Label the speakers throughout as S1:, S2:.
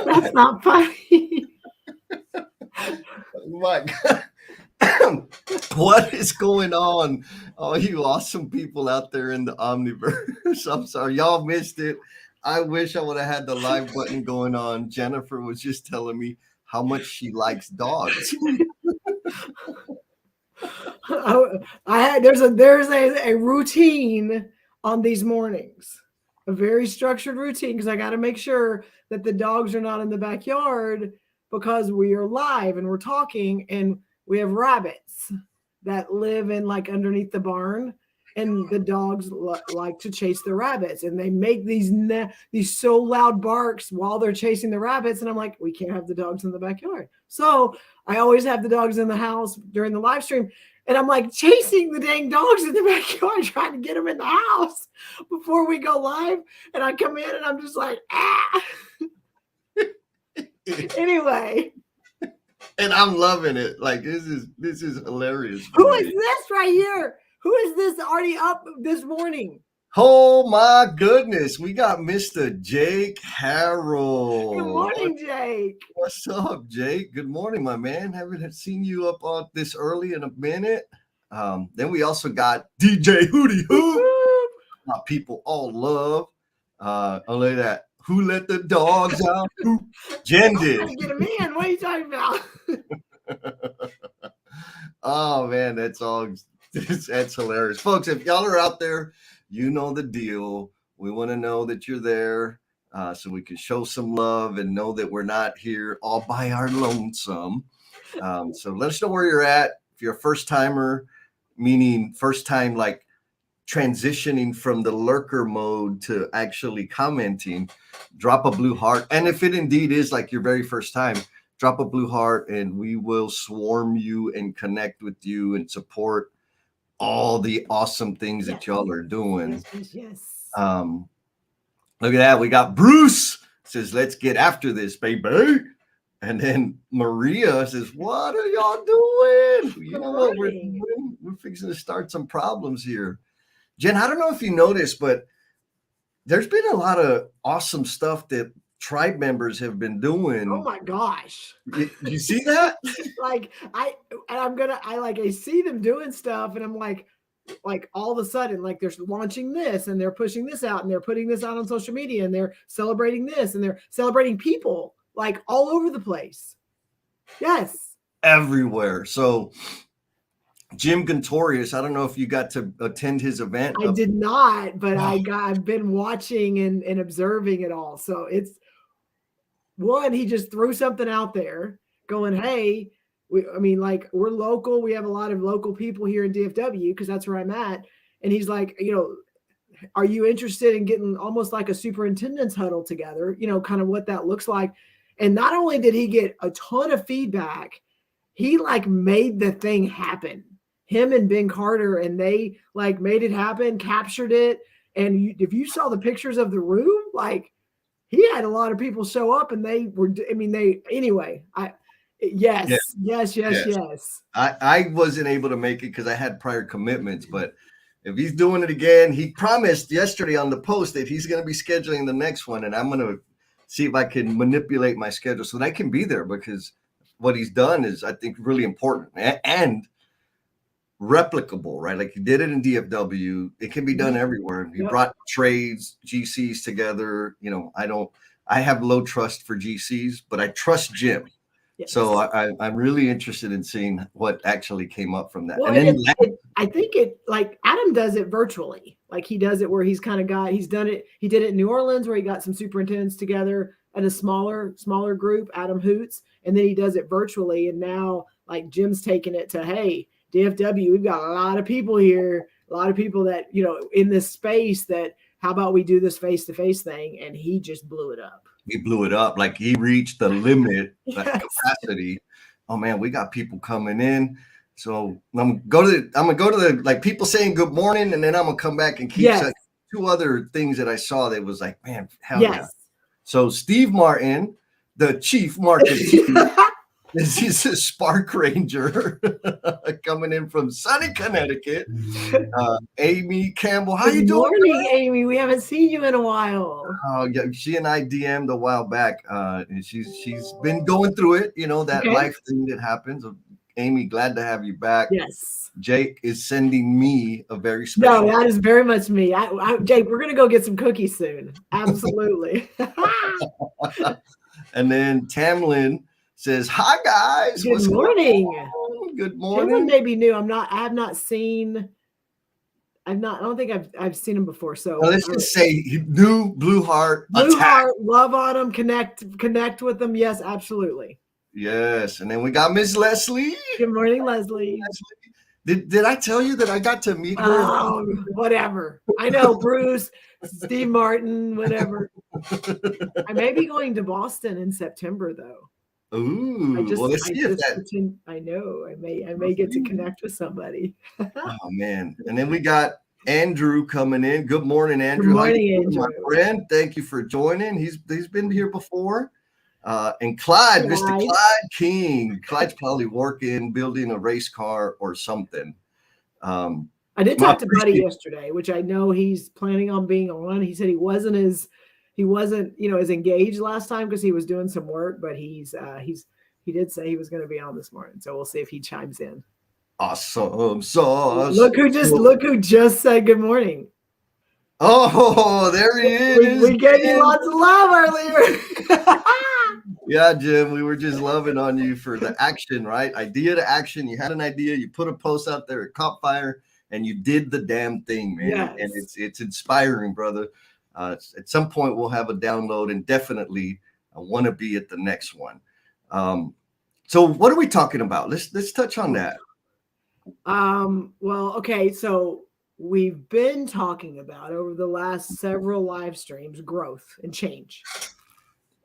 S1: That's not funny.
S2: My God. What is going on? All you awesome people out there in the Omniverse. I'm sorry, y'all missed it. I wish I would have had the live button going on. Jennifer was just telling me how much she likes dogs.
S1: There's a routine on these mornings, a very structured routine because I got to make sure that the dogs are not in the backyard because we are live and we're talking and we have rabbits that live in like underneath the barn and the dogs like to chase the rabbits and they make these so loud barks while they're chasing the rabbits and I'm like we can't have the dogs in the backyard, so I always have the dogs in the house during the live stream and I'm like chasing the dang dogs in the backyard trying to get them in the house before we go live, and I come in and I'm just like anyway.
S2: And I'm loving it. Like this is hilarious.
S1: Who is this right here? Who is this already up this morning?
S2: Oh my goodness. We got Mr. Jake Harrell.
S1: Good morning, Jake.
S2: What's up, Jake? Good morning, my man. Haven't seen you up on this early in a minute. Then we also got DJ Hootie Hoop. My people all love. Look at that. Who let the dogs out? Jen did.
S1: Get him in. What are you talking about?
S2: Oh man, that's hilarious, folks. If y'all are out there, you know the deal. We want to know that you're there, so we can show some love and know that we're not here all by our lonesome. So let us know where you're at. If you're a first timer, meaning first time like transitioning from the lurker mode to actually commenting, drop a blue heart. And if it indeed is like your very first time, drop a blue heart and we will swarm you and connect with you and support all the awesome things that y'all are doing.
S1: Yes.
S2: Look at that. We got Bruce says, let's get after this, baby. And then Maria says, what are y'all doing? You know what we're doing? We're fixing to start some problems here. Jen, I don't know if you noticed, but there's been a lot of awesome stuff that tribe members have been doing.
S1: Oh my gosh.
S2: You see that?
S1: I see them doing stuff and I'm like all of a sudden, like they're launching this and they're pushing this out and they're putting this out on social media and they're celebrating this and they're celebrating people like all over the place. Yes.
S2: Everywhere. So Jim Gontorius, I don't know if you got to attend his event.
S1: I did not, but I've been watching and observing it all. So it's one, he just threw something out there going, hey, we're local. We have a lot of local people here in DFW because that's where I'm at. And he's like, are you interested in getting almost like a superintendent's huddle together? Kind of what that looks like. And not only did he get a ton of feedback, he like made the thing happen. Him and Ben Carter, and they like made it happen, captured it. And if you saw the pictures of the room, like he had a lot of people show up and yes.
S2: I wasn't able to make it because I had prior commitments, but if he's doing it again, he promised yesterday on the post that he's going to be scheduling the next one. And I'm going to see if I can manipulate my schedule so that I can be there, because what he's done is, I think, really important and replicable, right? Like he did it in DFW. It can be done everywhere. He brought trades, GCs together. I have low trust for GCs, but I trust Jim. Yes. So I'm really interested in seeing what actually came up from that.
S1: Well, I think Adam does it virtually. Like he does it where he did it in New Orleans where he got some superintendents together at a smaller group, Adam Hoots, and then he does it virtually. And now like Jim's taking it to, hey, DFW, we've got a lot of people here, a lot of people that, in this space that, how about we do this face-to-face thing? And he just blew it up.
S2: He blew it up. Like he reached the limit, capacity. Oh man, we got people coming in. So I'm gonna go to the like people saying good morning, and then I'm gonna come back and keep saying two other things that I saw that was like, man, hell yeah. So Steve Martin, the chief marketing This is a Spark Ranger coming in from sunny Connecticut. Amy Campbell, how you
S1: Good
S2: doing?
S1: morning, Amy. We haven't seen you in a while.
S2: Yeah, she and I DM'd a while back. And she's been going through it, you know, that
S1: Okay.
S2: life thing that happens. Amy, glad to have you back.
S1: Yes.
S2: Jake is sending me a very special.
S1: No, that is very much me. Jake, we're gonna go get some cookies soon. Absolutely.
S2: And then Tamlin says, "Hi guys,
S1: Good morning.
S2: Good
S1: Tamlin
S2: morning."
S1: may be new. I have not seen. I don't think I've seen him before. So
S2: Well, let's just say new Blue Heart.
S1: Blue
S2: attack.
S1: Heart, love on him, connect with them. Yes, absolutely.
S2: Yes, and then we got Miss Leslie.
S1: Good morning, Leslie.
S2: Did I tell you that I got to meet her?
S1: Oh, whatever. I know, Bruce, Steve Martin, whatever. I may be going to Boston in September, though.
S2: Ooh, let's see if that.
S1: I know. I may get to connect with somebody.
S2: Oh man! And then we got Andrew coming in. Good morning, Andrew.
S1: Good morning, Andrew.
S2: My friend, thank you for joining. He's been here before. And Clyde, Mr. Clyde King. Clyde's probably working, building a race car or something.
S1: I did talk to Buddy yesterday, which I know he's planning on being on. He said he wasn't as engaged last time because he was doing some work, but he did say he was going to be on this morning. So we'll see if he chimes in.
S2: Awesome sauce.
S1: Look who just said good morning.
S2: Oh, there he is.
S1: We gave you lots of love earlier.
S2: Yeah, Jim, we were just loving on you for the action, right? Idea to action. You had an idea, you put a post out there, it caught fire, and you did the damn thing, man. Yes. And it's inspiring, brother. At some point, we'll have a download, and definitely I want to be at the next one. So what are we talking about? Let's touch on that.
S1: Well, okay, so we've been talking about over the last several live streams growth and change,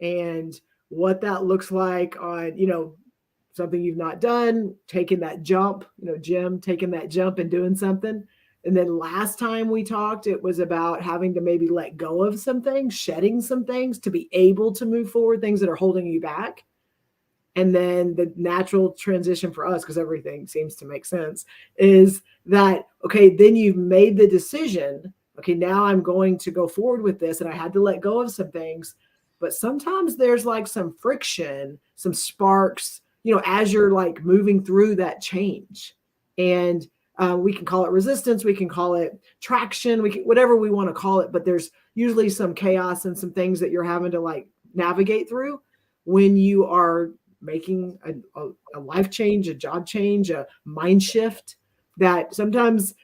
S1: and what that looks like on, something you've not done, taking that jump, Jim, taking that jump and doing something. And then last time we talked, it was about having to maybe let go of some things, shedding some things to be able to move forward, things that are holding you back. And then the natural transition for us, because everything seems to make sense, is that, okay, then you've made the decision, okay, now I'm going to go forward with this, and I had to let go of some things. But sometimes there's like some friction, some sparks, as you're like moving through that change. And we can call it resistance, we can call it traction, whatever we want to call it. But there's usually some chaos and some things that you're having to like navigate through when you are making a life change, a job change, a mind shift, that sometimes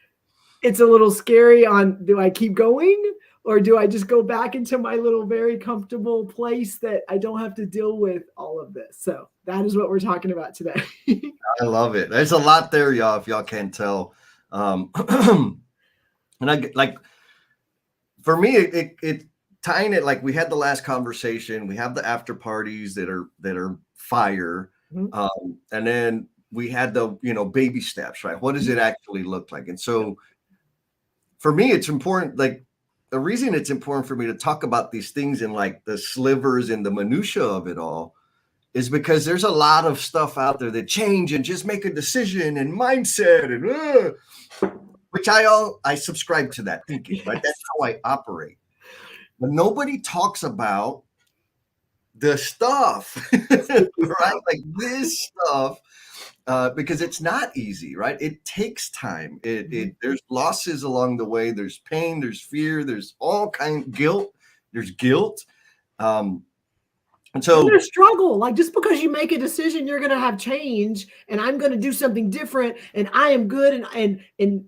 S1: it's a little scary on, do I keep going? Or do I just go back into my little very comfortable place that I don't have to deal with all of this? So that is what we're talking about today.
S2: I love it. There's a lot there, y'all, if y'all can't tell. And I like, for me, it tying it, like we had the last conversation, we have the after parties that are fire. Mm-hmm. And then we had the, baby steps, right? What does it actually look like? And so for me, it's important, like, the reason it's important for me to talk about these things in like the slivers and the minutia of it all is because there's a lot of stuff out there that change and just make a decision and mindset and which I subscribe to that thinking, yes. Right? That's how I operate. But nobody talks about the stuff, right? Like this stuff. Because it's not easy, right? It takes time. There's losses along the way. There's pain. There's fear. There's all kind of guilt. There's guilt. And
S1: there's struggle. Like just because you make a decision, you're going to have change, and I'm going to do something different, and I am good, and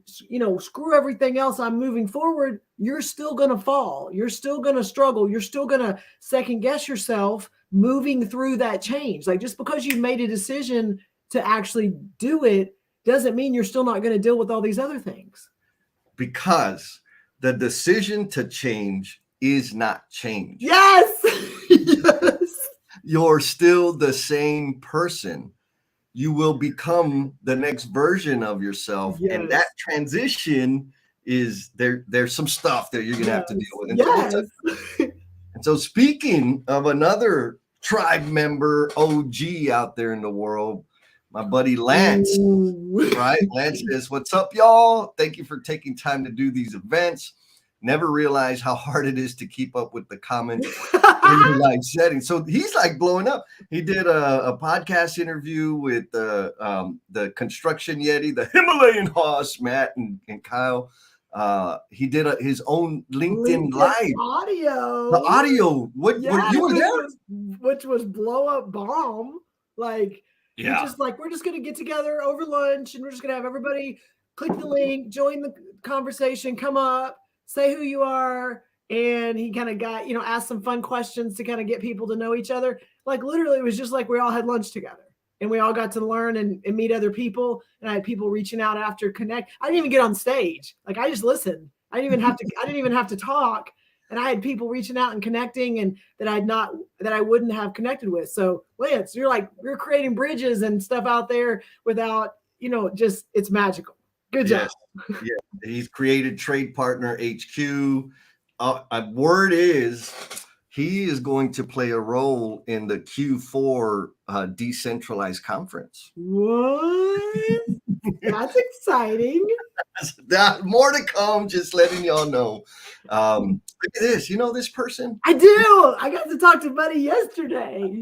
S1: screw everything else. I'm moving forward. You're still going to fall. You're still going to struggle. You're still going to second guess yourself moving through that change. Like just because you made a decision to actually do it doesn't mean you're still not going to deal with all these other things.
S2: Because the decision to change is not change.
S1: Yes. Yes.
S2: You're still the same person. You will become the next version of yourself. Yes. And that transition is there's some stuff that you're going to have to deal with. And,
S1: yes.
S2: And so speaking of another tribe member, OG out there in the world, my buddy Lance.
S1: Ooh.
S2: Right? Lance says, "What's up, y'all? Thank you for taking time to do these events. Never realized how hard it is to keep up with the comments in the live setting." So he's like blowing up. He did a podcast interview with the Construction Yeti, the Himalayan Hoss, Matt and Kyle. He did his own LinkedIn Live.
S1: audio.
S2: The audio. What you were there?
S1: Which was blow up bomb. Like,
S2: yeah.
S1: we're just gonna get together over lunch and we're just gonna have everybody click the link, join the conversation, come up, say who you are. And he kind of got, asked some fun questions to kind of get people to know each other. Like, literally, it was just like we all had lunch together and we all got to learn and meet other people. And I had people reaching out after connect. I didn't even get on stage. Like, I just listened. I didn't even have to talk. And I had people reaching out and connecting and that I wouldn't have connected with. So Lance, you're creating bridges and stuff out there without, just, it's magical. Good job.
S2: Yeah. He's created Trade Partner HQ. Word is he is going to play a role in the Q4 decentralized conference.
S1: What? That's exciting.
S2: More to come, just letting y'all know. Look at this. You know this person?
S1: I do. I got to talk to Buddy yesterday.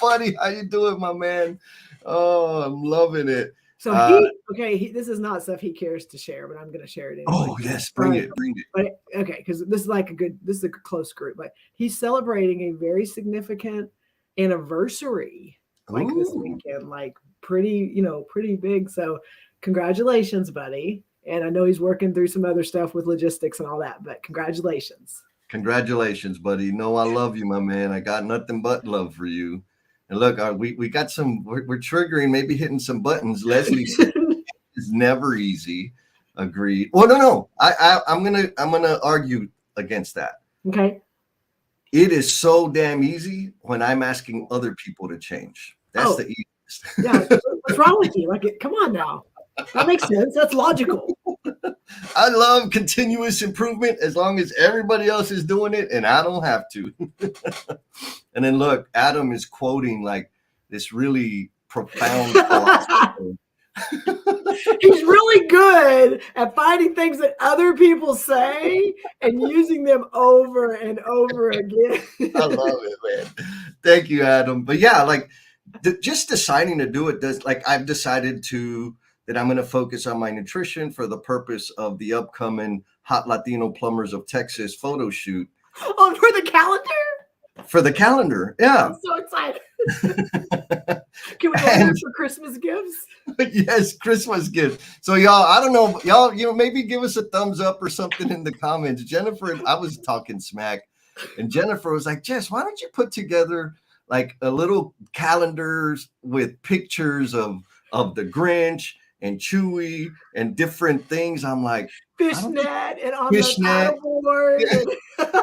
S2: Buddy, how you doing, my man? Oh, I'm loving it.
S1: So this is not stuff he cares to share, but I'm going to share it anyway.
S2: Oh yes, bring it.
S1: But okay, because this is a close group, but he's celebrating a very significant anniversary this weekend, like pretty big. So congratulations, buddy. And I know he's working through some other stuff with logistics and all that, but congratulations.
S2: Congratulations, buddy. You know I love you, my man. I got nothing but love for you. And look, we got we're triggering, maybe hitting some buttons. Leslie said it's never easy. Agreed. Well, no. I'm gonna argue against that.
S1: Okay.
S2: It is so damn easy when I'm asking other people to change. That's the easiest.
S1: Yeah. What's wrong with you? Come on now. That makes sense. That's logical.
S2: I love continuous improvement as long as everybody else is doing it and I don't have to. And then look, Adam is quoting like this really profound philosophy.
S1: He's really good at finding things that other people say and using them over and over again.
S2: I love it, man. Thank you, Adam. But yeah, just deciding to do it I've decided that I'm going to focus on my nutrition for the purpose of the upcoming Hot Latino Plumbers of Texas photo shoot.
S1: Oh, for the calendar?
S2: For the calendar, yeah.
S1: I'm so excited. Can we go there for Christmas gifts?
S2: Yes, Christmas gifts. So y'all, I don't know, y'all, maybe give us a thumbs up or something in the comments. Jennifer, I was talking smack, and Jennifer was like, Jess, why don't you put together like a little calendars with pictures of the Grinch and Chewy and different things. I'm like,
S1: fishnet and on the board.
S2: Yeah.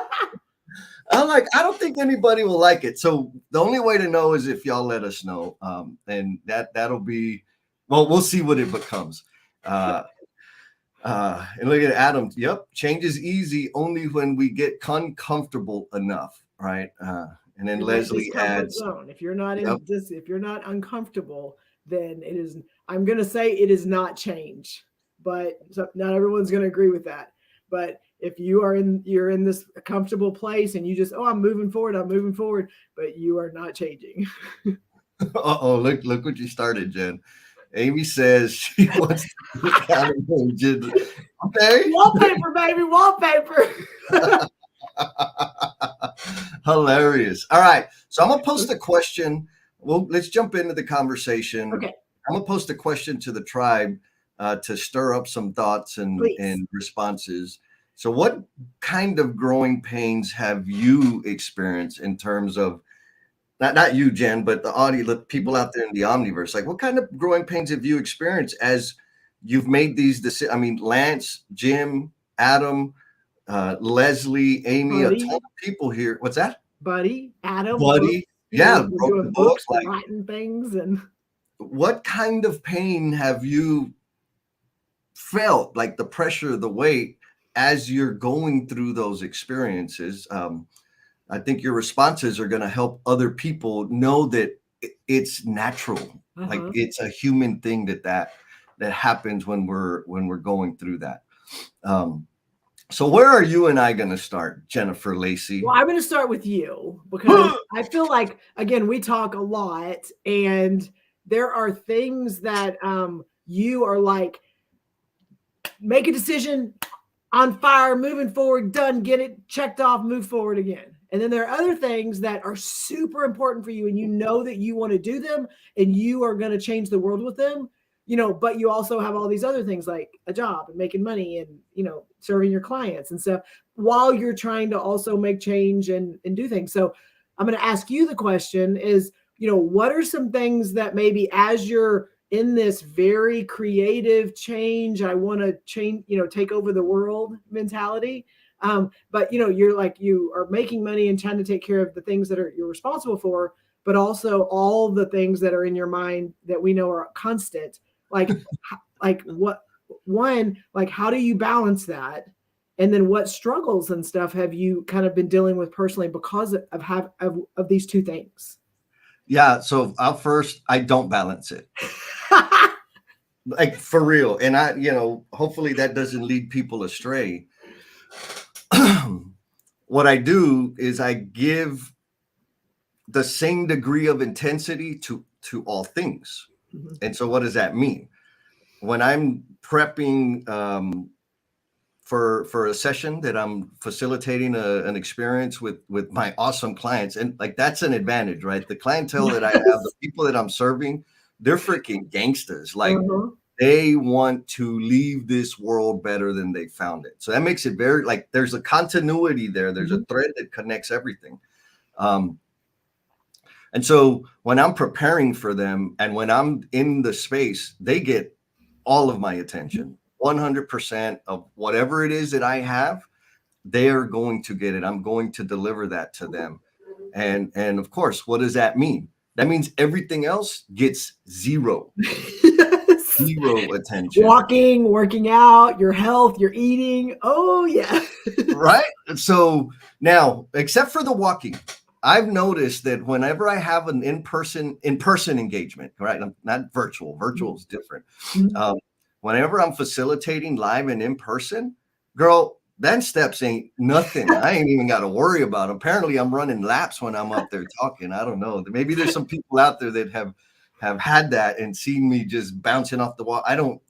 S2: I'm like, I don't think anybody will like it. So the only way to know is if y'all let us know. And that'll be, well, we'll see what it becomes. And look at Adam. Yep. Change is easy only when we get uncomfortable enough. Right. And then Leslie adds,
S1: zone. If you're not if you're not uncomfortable, then it is, I'm going to say it is not change, but not everyone's going to agree with that. But if you're in this comfortable place and you just, I'm moving forward, but you are not changing.
S2: Look what you started, Jen. Amy says she wants to okay.
S1: Wallpaper, baby, wallpaper.
S2: Hilarious. All right. So I'm going to post a question. Well, let's jump into the conversation.
S1: Okay.
S2: I'm going to post a question to the tribe to stir up some thoughts and responses. So what kind of growing pains have you experienced in terms of, not you, Jen, but the audience, people out there in the Omniverse? Like, what kind of growing pains have you experienced as you've made these decisions? I mean, Lance, Jim, Adam, Leslie, Amy, Buddy. A ton of people here. What's that?
S1: Buddy, Adam.
S2: Buddy. Yeah.
S1: Doing books, writing things. And
S2: what kind of pain have you felt, like the pressure, the weight, as you're going through those experiences? I think your responses are going to help other people know that it's natural. Like it's a human thing that happens when we're going through that. So where are you and I going to start, Jennifer Lacey?
S1: Well, I'm going to start with you because I feel like, again, we talk a lot and there are things that you are like, make a decision, on fire, moving forward, done, get it checked off, move forward again. And then there are other things that are super important for you and you know that you want to do them and you are going to change the world with them, you know, but you also have all these other things like a job and making money and, you know, serving your clients and stuff while you're trying to also make change and do things. So I'm going to ask you the question is, you know, what are some things that maybe as you're in this very creative change, I want to change, you know, take over the world mentality. But you know, you're like, you are making money and trying to take care of the things that you're responsible for, but also all the things that are in your mind that we know are constant. Like how do you balance that? And then what struggles and stuff have you kind of been dealing with personally because of these two things?
S2: Yeah. So I don't balance it. Like for real. And hopefully that doesn't lead people astray. What I do is I give the same degree of intensity to all things. Mm-hmm. And so what does that mean? When I'm prepping for a session that I'm facilitating an experience with my awesome clients, and like that's an advantage, right? The clientele that I have, the people that I'm serving, they're freaking gangsters. Like they want to leave this world better than they found it. So that makes it very like there's a continuity there. There's a thread that connects everything. And so when I'm preparing for them and when I'm in the space, they get all of my attention, 100% of whatever it is that I have, they are going to get it. I'm going to deliver that to them. And of course, what does that mean? That means everything else gets zero. Zero attention.
S1: Walking, working out, your health, your eating. Oh, yeah.
S2: Right. So now, except for the walking, I've noticed that whenever I have an in-person engagement, right? I'm not virtual. Virtual is different. Whenever I'm facilitating live and in person, girl, that steps ain't nothing. I ain't even got to worry about them. Apparently, I'm running laps when I'm up there talking. I don't know. Maybe there's some people out there that have had that and seen me just bouncing off the wall. I don't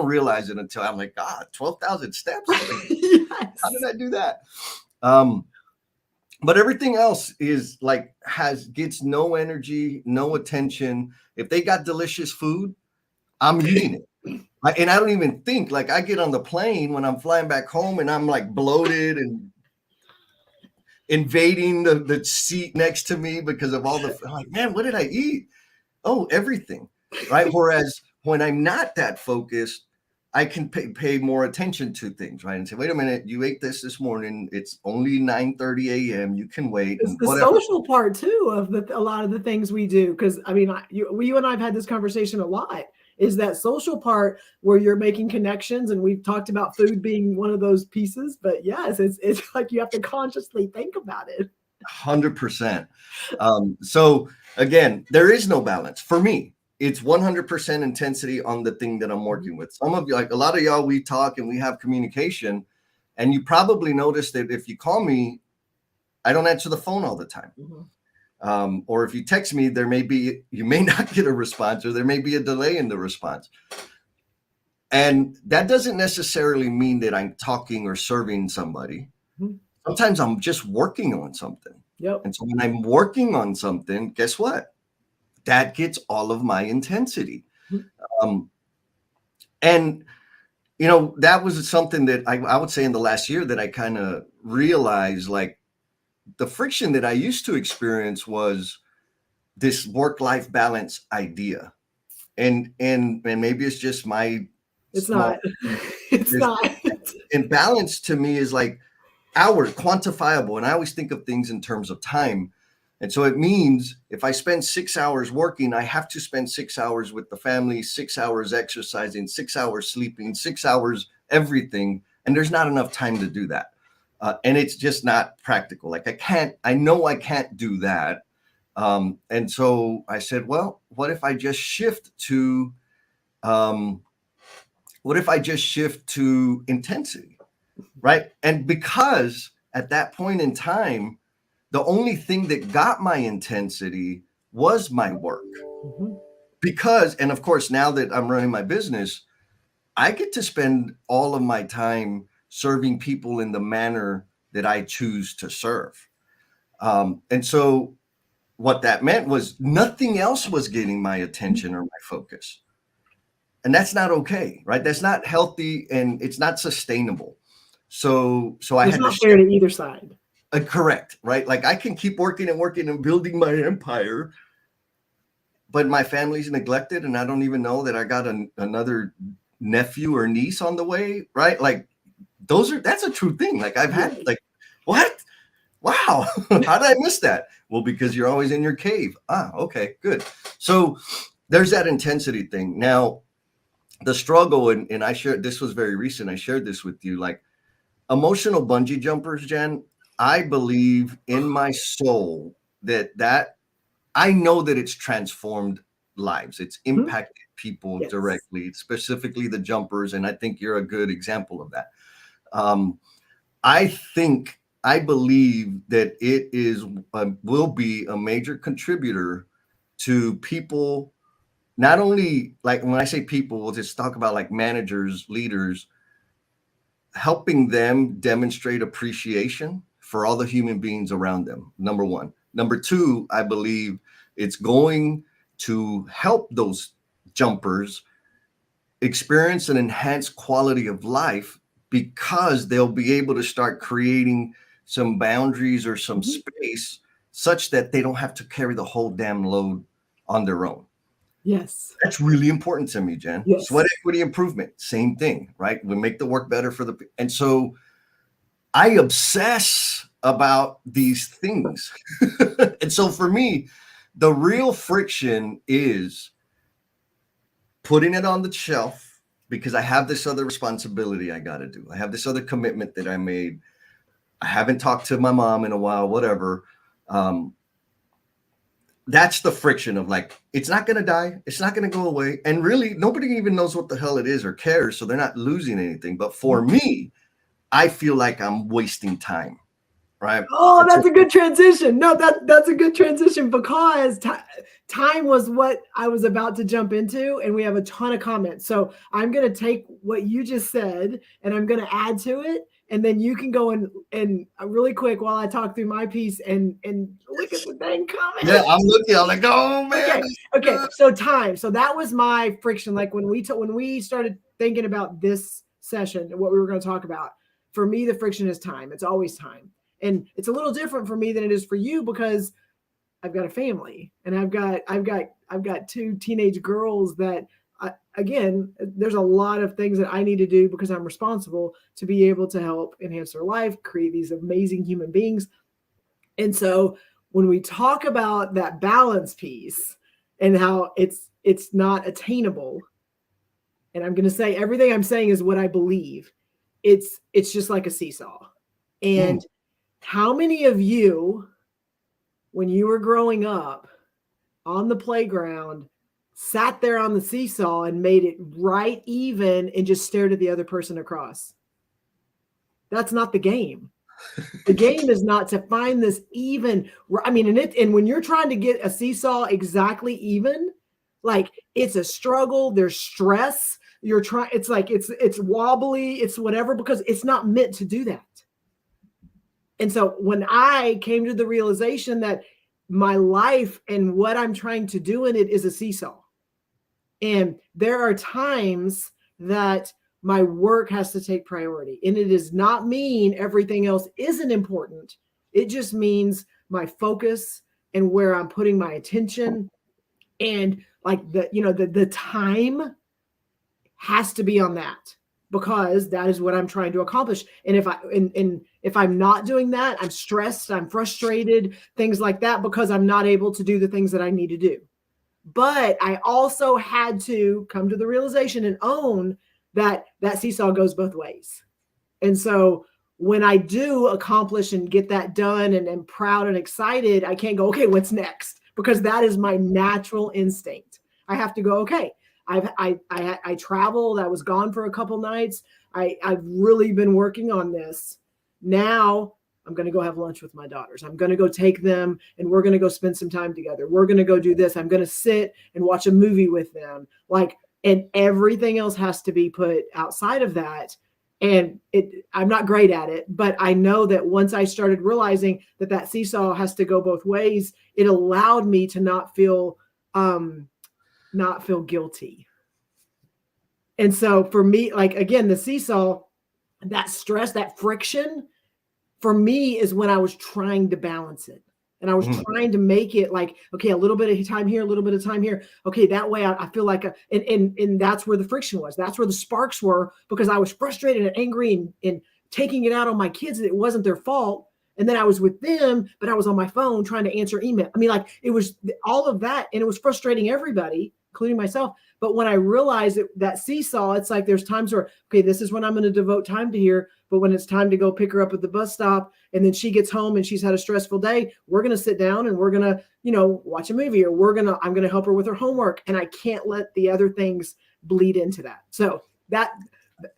S2: realize it until I'm like, 12,000 steps. Like, yes. How did I do that? But everything else is like gets no energy, no attention. If they got delicious food, I'm eating it. And I don't even think, like I get on the plane when I'm flying back home and I'm like bloated and invading the seat next to me because of all I'm like, man, what did I eat? Oh, everything. Right. Whereas when I'm not that focused, I can pay more attention to things, right? And say, wait a minute, you ate this morning. It's only 9:30 a.m. You can wait.
S1: It's the social part too of a lot of the things we do. Because I mean, you and I have had this conversation a lot. Is that social part where you're making connections, and we've talked about food being one of those pieces. But yes, it's like you have to consciously think about it.
S2: 100%. So again, there is no balance for me. It's 100% intensity on the thing that I'm working with. Some of you, like a lot of y'all, we talk and we have communication, and you probably notice that if you call me, I don't answer the phone all the time. Or if you text me, you may not get a response, or there may be a delay in the response. And that doesn't necessarily mean that I'm talking or serving somebody. Sometimes I'm just working on something.
S1: Yep.
S2: And so when I'm working on something, guess what? That gets all of my intensity. And, that was something that I would say in the last year that I kind of realized, like, the friction that I used to experience was this work-life balance idea. And maybe it's just
S1: it's not. It's not.
S2: And balance to me is like hours, quantifiable. And I always think of things in terms of time. And so it means if I spend 6 hours working, I have to spend 6 hours with the family, 6 hours exercising, 6 hours sleeping, 6 hours everything. And there's not enough time to do that. and it's just not practical. Like I know I can't do that. And so I said, well, what if I just shift to intensity, right? And because at that point in time, the only thing that got my intensity was my work.
S1: Mm-hmm.
S2: Because, and of course, now that I'm running my business, I get to spend all of my time serving people in the manner that I choose to serve. And so what that meant was nothing else was getting my attention or my focus. And that's not okay, right? That's not healthy and it's not sustainable. So I
S1: It's
S2: had to
S1: not fair
S2: shift.
S1: to either side.
S2: Correct, right? Like I can keep working and working and building my empire, but my family's neglected and I don't even know that I got another nephew or niece on the way, right? Like that's a true thing. Like I've had like, what? Wow. How did I miss that? Well, because you're always in your cave. Okay, good. So there's that intensity thing. Now, the struggle, and I shared, this was very recent. I shared this with you, like emotional bungee jumpers, Jen. I believe in my soul that I know that it's transformed lives. It's impacted people directly, specifically the jumpers. And I think you're a good example of that. I believe that it will be a major contributor to people. Not only, like when I say people, we'll just talk about like managers, leaders, helping them demonstrate appreciation for all the human beings around them. Number one. Number two, I believe it's going to help those jumpers experience an enhanced quality of life because they'll be able to start creating some boundaries or some space such that they don't have to carry the whole damn load on their own.
S1: Yes.
S2: That's really important to me, Jen.
S1: Yes.
S2: Sweat equity improvement, same thing, right? We make the work better and so I obsess about these things. And so for me, the real friction is putting it on the shelf because I have this other responsibility I got to do. I have this other commitment that I made. I haven't talked to my mom in a while, whatever. That's the friction of like, it's not going to die. It's not going to go away. And really, nobody even knows what the hell it is or cares. So they're not losing anything. But for me, I feel like I'm wasting time. Right.
S1: Oh, that's a good transition. No, that's a good transition because time was what I was about to jump into, and we have a ton of comments. So I'm going to take what you just said and I'm going to add to it, and then you can go and really quick while I talk through my piece and look at the dang comments.
S2: Yeah, I'm looking. I'm like, oh man.
S1: Okay. So time. So that was my friction. Like when we started thinking about this session and what we were going to talk about. For me, the friction is time. It's always time. And it's a little different for me than it is for you because I've got a family and I've got two teenage girls that again, there's a lot of things that I need to do because I'm responsible to be able to help enhance their life, create these amazing human beings. And so when we talk about that balance piece and how it's not attainable, and I'm going to say everything I'm saying is what I believe, it's just like a seesaw. And how many of you, when you were growing up on the playground, sat there on the seesaw and made it right even and just stared at the other person across? That's not the game. The game is not to find this even. I mean, and when you're trying to get a seesaw exactly even, like it's a struggle. There's stress. You're trying. It's like it's wobbly. It's whatever because it's not meant to do that. And so when I came to the realization that my life and what I'm trying to do in it is a seesaw, and there are times that my work has to take priority, and it does not mean everything else isn't important. It just means my focus and where I'm putting my attention, and like the time has to be on that, because that is what I'm trying to accomplish. And if I'm not doing that, I'm stressed, I'm frustrated, things like that, because I'm not able to do the things that I need to do. But I also had to come to the realization and own that seesaw goes both ways. And so when I do accomplish and get that done and am proud and excited, I can't go, okay, what's next? Because that is my natural instinct. I have to go, okay, I traveled, I was gone for a couple nights. I've really been working on this. Now I'm going to go have lunch with my daughters. I'm going to go take them and we're going to go spend some time together. We're going to go do this. I'm going to sit and watch a movie with them. Like, and everything else has to be put outside of that. And I'm not great at it, but I know that once I started realizing that that seesaw has to go both ways, it allowed me to not feel guilty. And so for me, like, again, the seesaw, that stress, that friction for me is when I was trying to balance it. And I was trying to make it like, okay, a little bit of time here, a little bit of time here. Okay, that way I feel like, and that's where the friction was. That's where the sparks were, because I was frustrated and angry and taking it out on my kids. It wasn't their fault. And then I was with them, but I was on my phone trying to answer email. I mean, like, it was all of that. And it was frustrating everybody, including myself. But when I realized that seesaw, it's like there's times where, okay, this is when I'm going to devote time to here. But when it's time to go pick her up at the bus stop and then she gets home and she's had a stressful day, we're going to sit down and we're going to, watch a movie, or I'm going to help her with her homework. And I can't let the other things bleed into that. So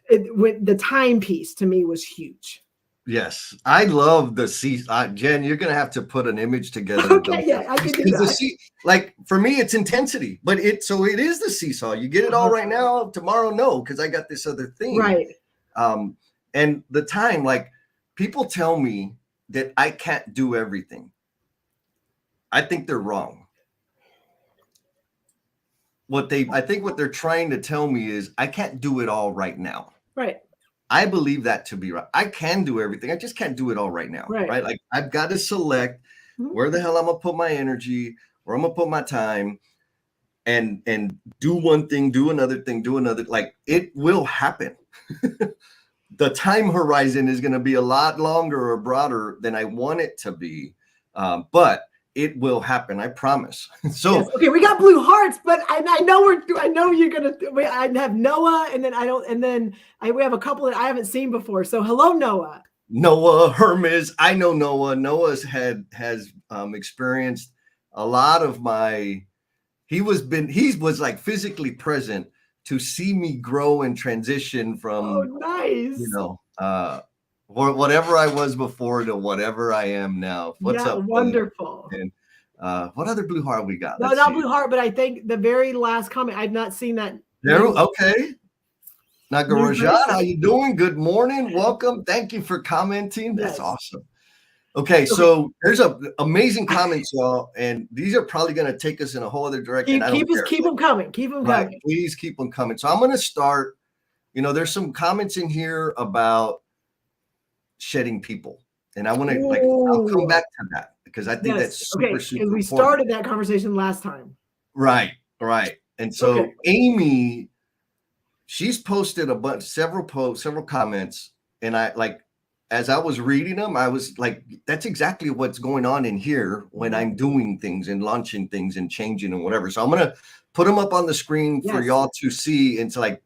S1: the time piece to me was huge.
S2: Yes, I love the seesaw. Jen, you're gonna have to put an image together.
S1: Okay, yeah, I can do that.
S2: Like, for me, it's intensity, but it is the seesaw. You get it all right now. Tomorrow, no, because I got this other thing.
S1: Right.
S2: And the time, like, people tell me that I can't do everything. I think they're wrong. I think what they're trying to tell me is I can't do it all right now.
S1: Right.
S2: I believe that to be right. I can do everything. I just can't do it all right now. Right. Like, I've got to select where the hell I'm going to put my energy, where I'm going to put my time, and do one thing, do another thing, do another. Like, it will happen. The time horizon is going to be a lot longer or broader than I want it to be. But it will happen. I promise. So,
S1: yes. Okay, we got blue hearts, but I know you're gonna. I have Noah, and then we have a couple that I haven't seen before. So, hello, Noah.
S2: Noah Hermes. I know Noah. Noah's has experienced a lot of my. He was like physically present to see me grow and transition from.
S1: Oh, nice.
S2: Whatever I was before to whatever I am now. What's up?
S1: Wonderful.
S2: And what other blue heart we got?
S1: No, not blue heart, but I think the very last comment, I've not seen that.
S2: There, okay. Nagarajat, how you doing? Good morning. Welcome. Thank you for commenting. That's awesome. Okay, so there's amazing comments, y'all, and these are probably going to take us in a whole other direction.
S1: Keep them coming. Keep them coming.
S2: Please keep them coming. So I'm going to start. There's some comments in here about shedding people, and I want to I'll come back to that because I think that's super
S1: and we started that conversation last time.
S2: Right. And so Amy, she's posted several posts, several comments, and as I was reading them, I was like, that's exactly what's going on in here when I'm doing things and launching things and changing and whatever. So I'm going to put them up on the screen for y'all to see and to, like,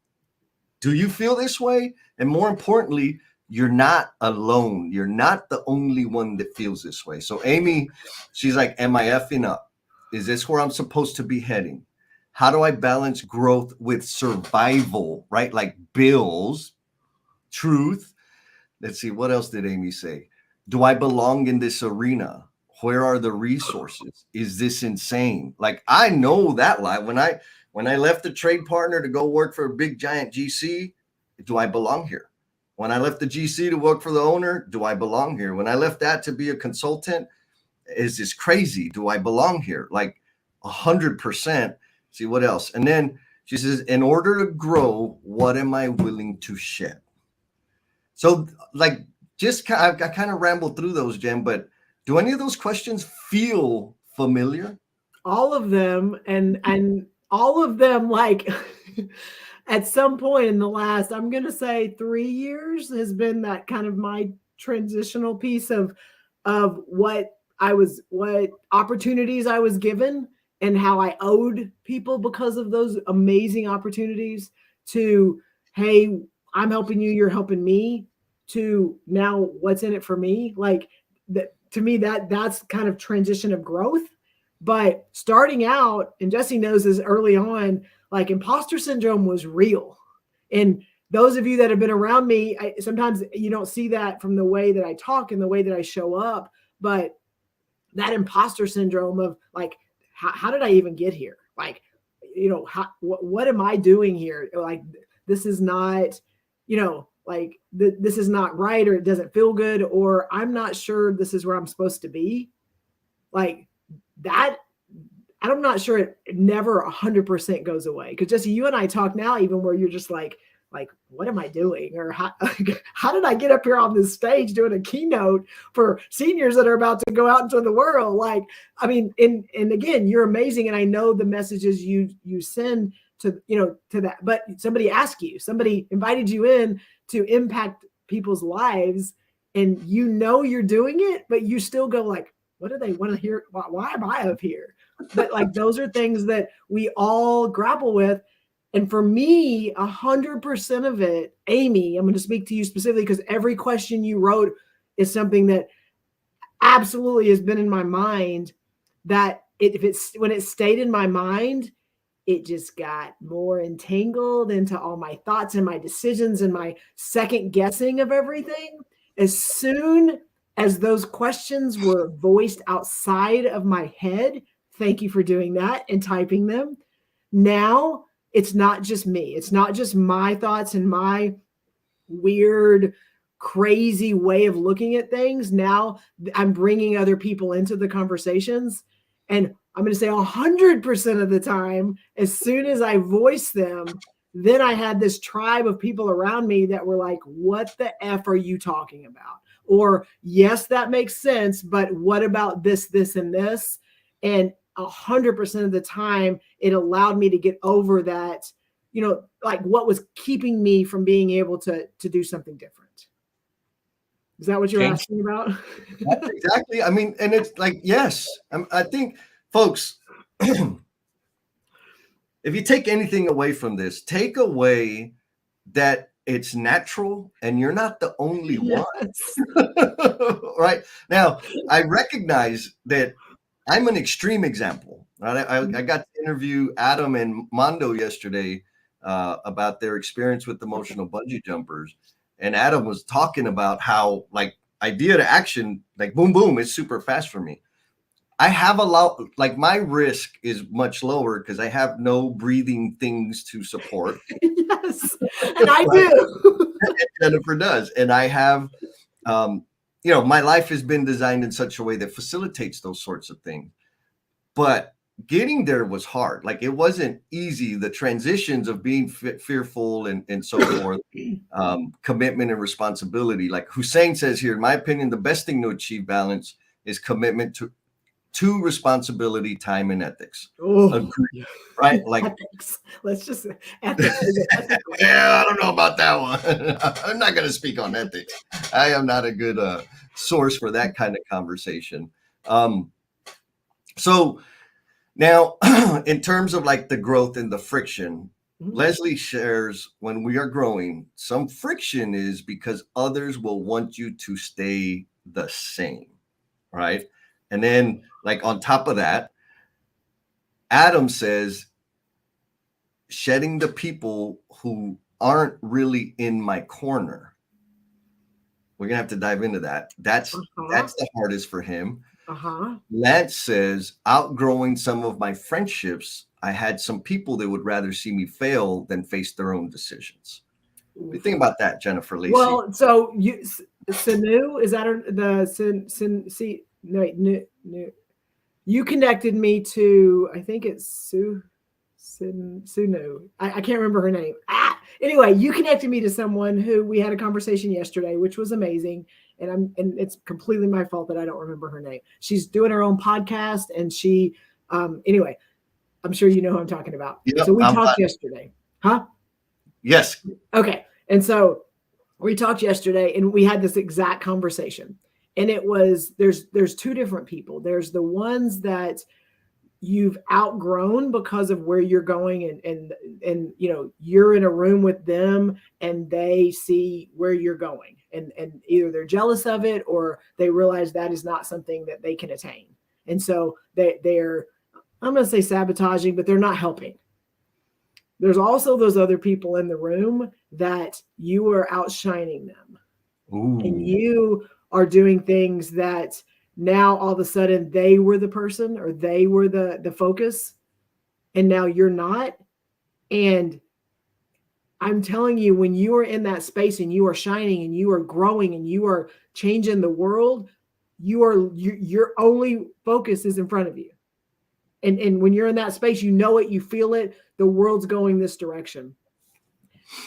S2: do you feel this way? And more importantly, you're not alone. You're not the only one that feels this way. So Amy, she's like, am I effing up? Is this where I'm supposed to be heading? How do I balance growth with survival, right? Like bills, truth. Let's see, what else did Amy say? Do I belong in this arena? Where are the resources? Is this insane? Like, I know that lie. When I left the trade partner to go work for a big giant GC, do I belong here? When I left the GC to work for the owner, do I belong here? When I left that to be a consultant, is this crazy? Do I belong here? Like 100%. See, what else? And then she says, in order to grow, what am I willing to shed? So, like, I kind of rambled through those, Jen, but do any of those questions feel familiar?
S1: All of them, and all of them, like, at some point in the last, I'm going to say 3 years has been that kind of my transitional piece of what opportunities I was given and how I owed people because of those amazing opportunities to, hey, I'm helping you, you're helping me, to now what's in it for me. Like that, to me, that's kind of transition of growth. But starting out, and Jesse knows this early on, like imposter syndrome was real. And those of you that have been around me, sometimes you don't see that from the way that I talk and the way that I show up, but that imposter syndrome of like, how did I even get here? Like, what am I doing here? Like, this is not, like this is not right, or it doesn't feel good, or I'm not sure this is where I'm supposed to be. Like that, I'm not sure it never 100% goes away. Because Jesse, you and I talk now, even where you're just like, what am I doing? Or how did I get up here on this stage doing a keynote for seniors that are about to go out into the world? Like, I mean, and again, you're amazing. And I know the messages you send to that, but somebody asked you, somebody invited you in to impact people's lives, and you're doing it, but you still go like, what do they want to hear? Why am I up here? But like, those are things that we all grapple with. And for me, 100% of it, Amy, I'm going to speak to you specifically because every question you wrote is something that absolutely has been in my mind, that when it stayed in my mind, it just got more entangled into all my thoughts and my decisions and my second guessing of everything. As soon as those questions were voiced outside of my head, thank you for doing that and typing them. Now, it's not just me. It's not just my thoughts and my weird, crazy way of looking at things. Now I'm bringing other people into the conversations. And I'm going to say 100% of the time, as soon as I voice them, then I had this tribe of people around me that were like, what the F are you talking about? Or, yes, that makes sense, but what about this, this, and this? And 100% of the time, it allowed me to get over that, like what was keeping me from being able to do something different. Is that what you're asking about?
S2: That's exactly. I mean, and it's like, yes, I think, folks, if you take anything away from this, take away that it's natural and you're not the only one. Right? Now, I recognize that I'm an extreme example. Right? I got to interview Adam and Mondo yesterday about their experience with emotional bungee jumpers. And Adam was talking about how, like, idea to action, like boom, boom, it's super fast for me. I have a lot, like my risk is much lower because I have no breathing things to support.
S1: Yes, and I do.
S2: Jennifer does. And I have, my life has been designed in such a way that facilitates those sorts of things. But getting there was hard. Like it wasn't easy. The transitions of being fearful and so forth, commitment and responsibility. Like Hussein says here, in my opinion, the best thing to achieve balance is commitment to responsibility, time, and ethics. Right? Like
S1: ethics. Let's just ethics.
S2: Yeah, I don't know about that one. I'm not going to speak on ethics. I am not a good source for that kind of conversation. So now, in terms of like the growth and the friction, Leslie shares when we are growing, some friction is because others will want you to stay the same, right? And then, like on top of that, Adam says, shedding the people who aren't really in my corner. We're gonna have to dive into that. That's the hardest for him. Lance says, outgrowing some of my friendships, I had some people that would rather see me fail than face their own decisions. What do you think about that, Jennifer Lacey?
S1: Well, so Sanu, is that you connected me to, I think it's Sunu. I can't remember her name. Anyway, you connected me to someone who we had a conversation yesterday, which was amazing. And it's completely my fault that I don't remember her name. She's doing her own podcast, and she, anyway, I'm sure you know who I'm talking about. Yep, so we talked yesterday, huh?
S2: Yes.
S1: Okay. And so we talked yesterday, and we had this exact conversation. And it was, there's two different people. There's the ones that you've outgrown because of where you're going, and you're in a room with them and they see where you're going, and either they're jealous of it or they realize that is not something that they can attain, and so they're, I'm going to say sabotaging, but they're not helping. There's also those other people in the room that you are outshining them.
S2: Ooh.
S1: And you are doing things that now all of a sudden they were the person, or they were the focus, and now you're not. And I'm telling you, when you are in that space and you are shining and you are growing and you are changing the world, your only focus is in front of you. And when you're in that space, you know it, you feel it, the world's going this direction.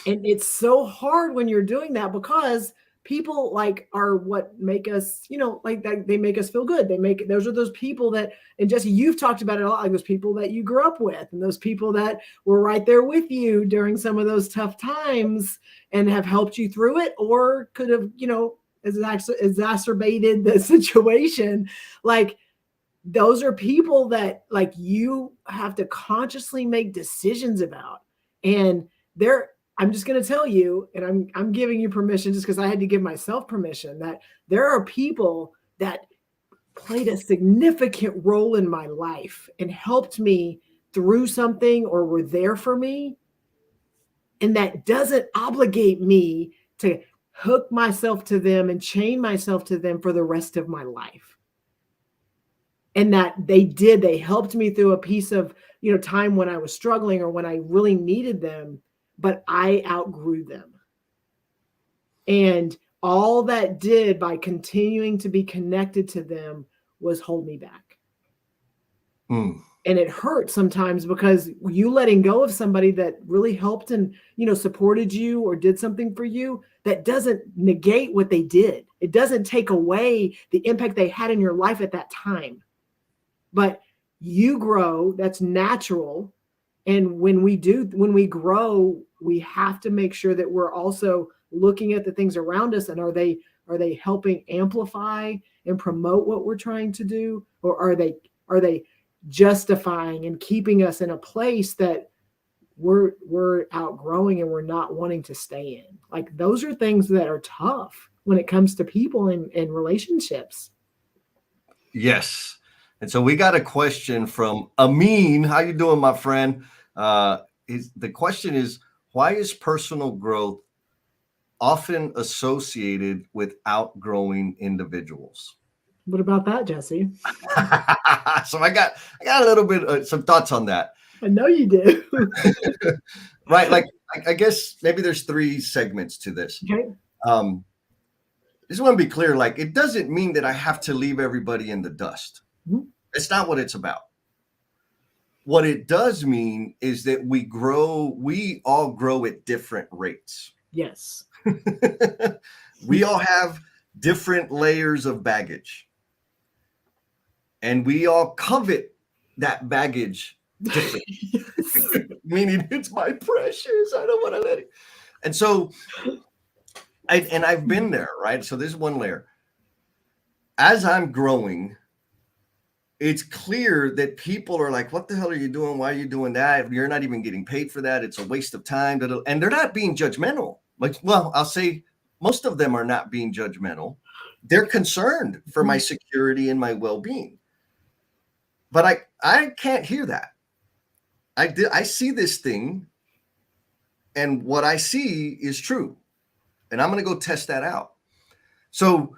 S1: And it's so hard when you're doing that, because people like are what make us, like they make us feel good. Those are those people that, and Jesse, you've talked about it a lot, like those people that you grew up with and those people that were right there with you during some of those tough times and have helped you through it, or could have, exacerbated the situation. Like, those are people that like you have to consciously make decisions about. And I'm just going to tell you, and I'm giving you permission just because I had to give myself permission, that there are people that played a significant role in my life and helped me through something or were there for me. And that doesn't obligate me to hook myself to them and chain myself to them for the rest of my life. And that they helped me through a piece of, time when I was struggling or when I really needed them, but I outgrew them. And all that did by continuing to be connected to them was hold me back. And it hurts sometimes, because you letting go of somebody that really helped and, supported you or did something for you, that doesn't negate what they did. It doesn't take away the impact they had in your life at that time. But you grow, that's natural. And when we grow, we have to make sure that we're also looking at the things around us, and are they helping amplify and promote what we're trying to do? Or are they justifying and keeping us in a place that we're outgrowing and we're not wanting to stay in? Like, those are things that are tough when it comes to people and relationships.
S2: Yes. And so we got a question from Amin. How you doing, my friend? The question is, why is personal growth often associated with outgrowing individuals?
S1: What about that, Jesse?
S2: So I got a little bit some thoughts on that.
S1: I know you do.
S2: Right. Like, I guess maybe there's 3 segments to this.
S1: Okay.
S2: Just want to be clear. Like, it doesn't mean that I have to leave everybody in the dust.
S1: Mm-hmm.
S2: It's not what it's about. What it does mean is that we all grow at different rates.
S1: Yes.
S2: We all have different layers of baggage. And we all covet that baggage differently. Meaning, it's my precious. I don't want to let it. And so, I've been there, right? So there's one layer. As I'm growing, it's clear that people are like, what the hell are you doing? Why are you doing that? You're not even getting paid for that. It's a waste of time. And they're not being judgmental. Like, well, I'll say most of them are not being judgmental. They're concerned for my security and my well-being. But I can't hear that. I see this thing, and what I see is true. And I'm going to go test that out. So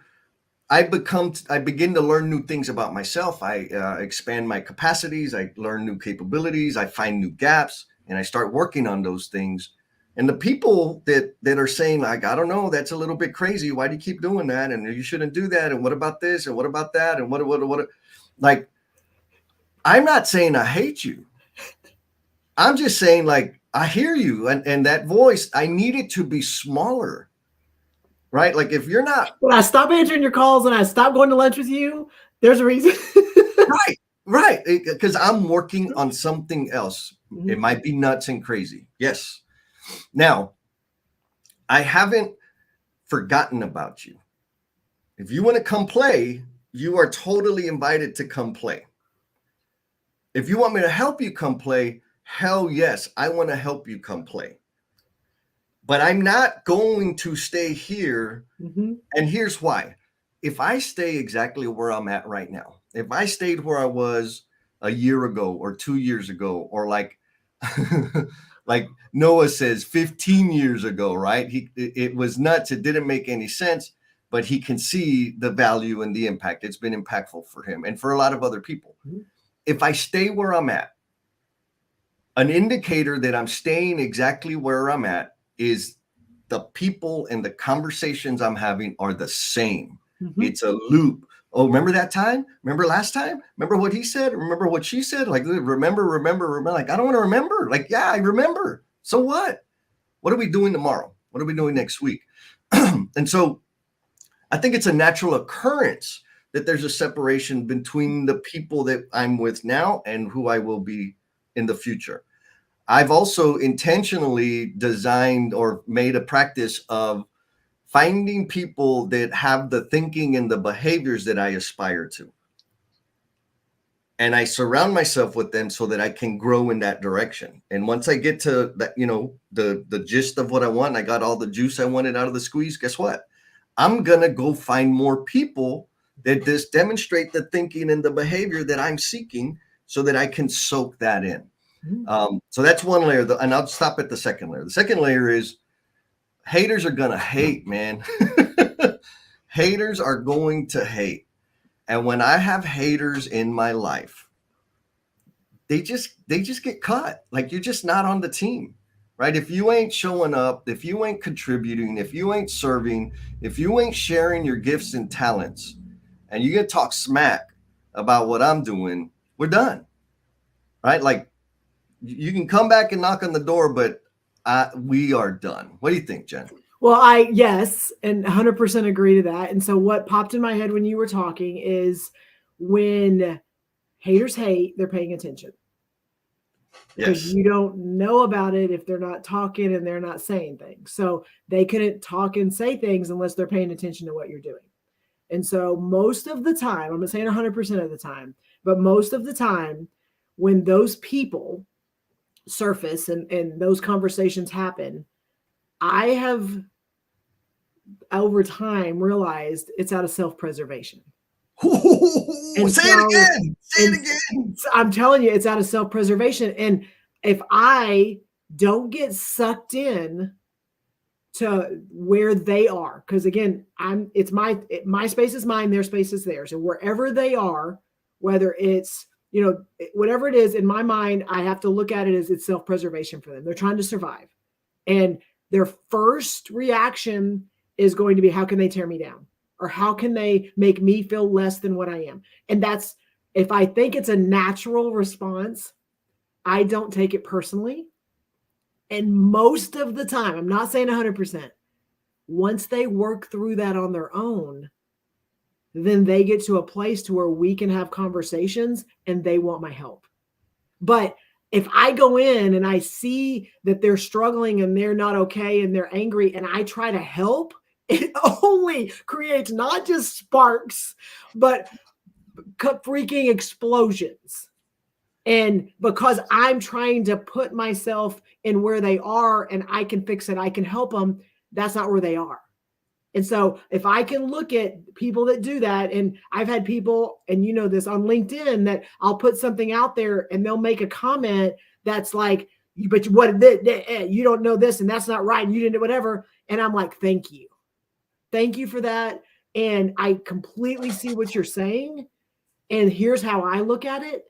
S2: I begin to learn new things about myself. I expand my capacities. I learn new capabilities. I find new gaps, and I start working on those things. And the people that are saying, like, I don't know, that's a little bit crazy. Why do you keep doing that? And you shouldn't do that. And what about this? And what about that? And what? Like, I'm not saying I hate you. I'm just saying, like, I hear you. And that voice, I need it to be smaller. Right? Like, if you're not.
S1: When I stop answering your calls and I stop going to lunch with you, there's a reason.
S2: Right. Because I'm working on something else. Mm-hmm. It might be nuts and crazy. Yes. Now, I haven't forgotten about you. If you want to come play, you are totally invited to come play. If you want me to help you come play, hell yes, I want to help you come play. But I'm not going to stay here.
S1: Mm-hmm.
S2: And here's why. If I stay exactly where I'm at right now, if I stayed where I was a year ago or 2 years ago, or like like Noah says 15 years ago, right? It was nuts. It didn't make any sense, but he can see the value and the impact. It's been impactful for him and for a lot of other people.
S1: Mm-hmm.
S2: If I stay where I'm at, an indicator that I'm staying exactly where I'm at is the people and the conversations I'm having are the same.
S1: Mm-hmm.
S2: It's a loop. Oh, remember that time? Remember last time? Remember what he said? Remember what she said? Like, remember. Like, I don't want to remember. Like, yeah, I remember. So what? What are we doing tomorrow? What are we doing next week? And so I think it's a natural occurrence that there's a separation between the people that I'm with now and who I will be in the future. I've also intentionally designed or made a practice of finding people that have the thinking and the behaviors that I aspire to. And I surround myself with them so that I can grow in that direction. And once I get to that, the gist of what I want, I got all the juice I wanted out of the squeeze, guess what? I'm going to go find more people that just demonstrate the thinking and the behavior that I'm seeking so that I can soak that in. So that's one layer, and I'll stop at the second layer. The second layer is haters are going to hate, man. Haters are going to hate. And when I have haters in my life, they just get cut. Like, you're just not on the team, right? If you ain't showing up, if you ain't contributing, if you ain't serving, if you ain't sharing your gifts and talents, and you get to talk smack about what I'm doing, we're done, right? Like, you can come back and knock on the door, but we are done. What do you think, Jen?
S1: Well, yes, and 100% agree to that. And so what popped in my head when you were talking is when haters hate, they're paying attention. Because you don't know about it if they're not talking and they're not saying things. So they couldn't talk and say things unless they're paying attention to what you're doing. And so most of the time, I'm not saying 100% of the time, but most of the time when those people surface and those conversations happen, I have over time realized it's out of self-preservation.
S2: And say it again.
S1: I'm telling you, it's out of self-preservation. And if I don't get sucked in to where they are, because again, my space is mine, their space is theirs. And wherever they are, whether it's, whatever it is, in my mind, I have to look at it as it's self-preservation for them. They're trying to survive. And their first reaction is going to be, how can they tear me down? Or how can they make me feel less than what I am? And that's, if I think it's a natural response, I don't take it personally. And most of the time, I'm not saying 100%, once they work through that on their own, then they get to a place to where we can have conversations and they want my help. But if I go in and I see that they're struggling and they're not okay and they're angry and I try to help, it only creates not just sparks, but freaking explosions. And because I'm trying to put myself in where they are and I can fix it, I can help them, that's not where they are. And so if I can look at people that do that, and I've had people, and you know this, on LinkedIn, that I'll put something out there and they'll make a comment that's like, but what, you don't know this and that's not right and you didn't do whatever. And I'm like, thank you. Thank you for that. And I completely see what you're saying. And here's how I look at it.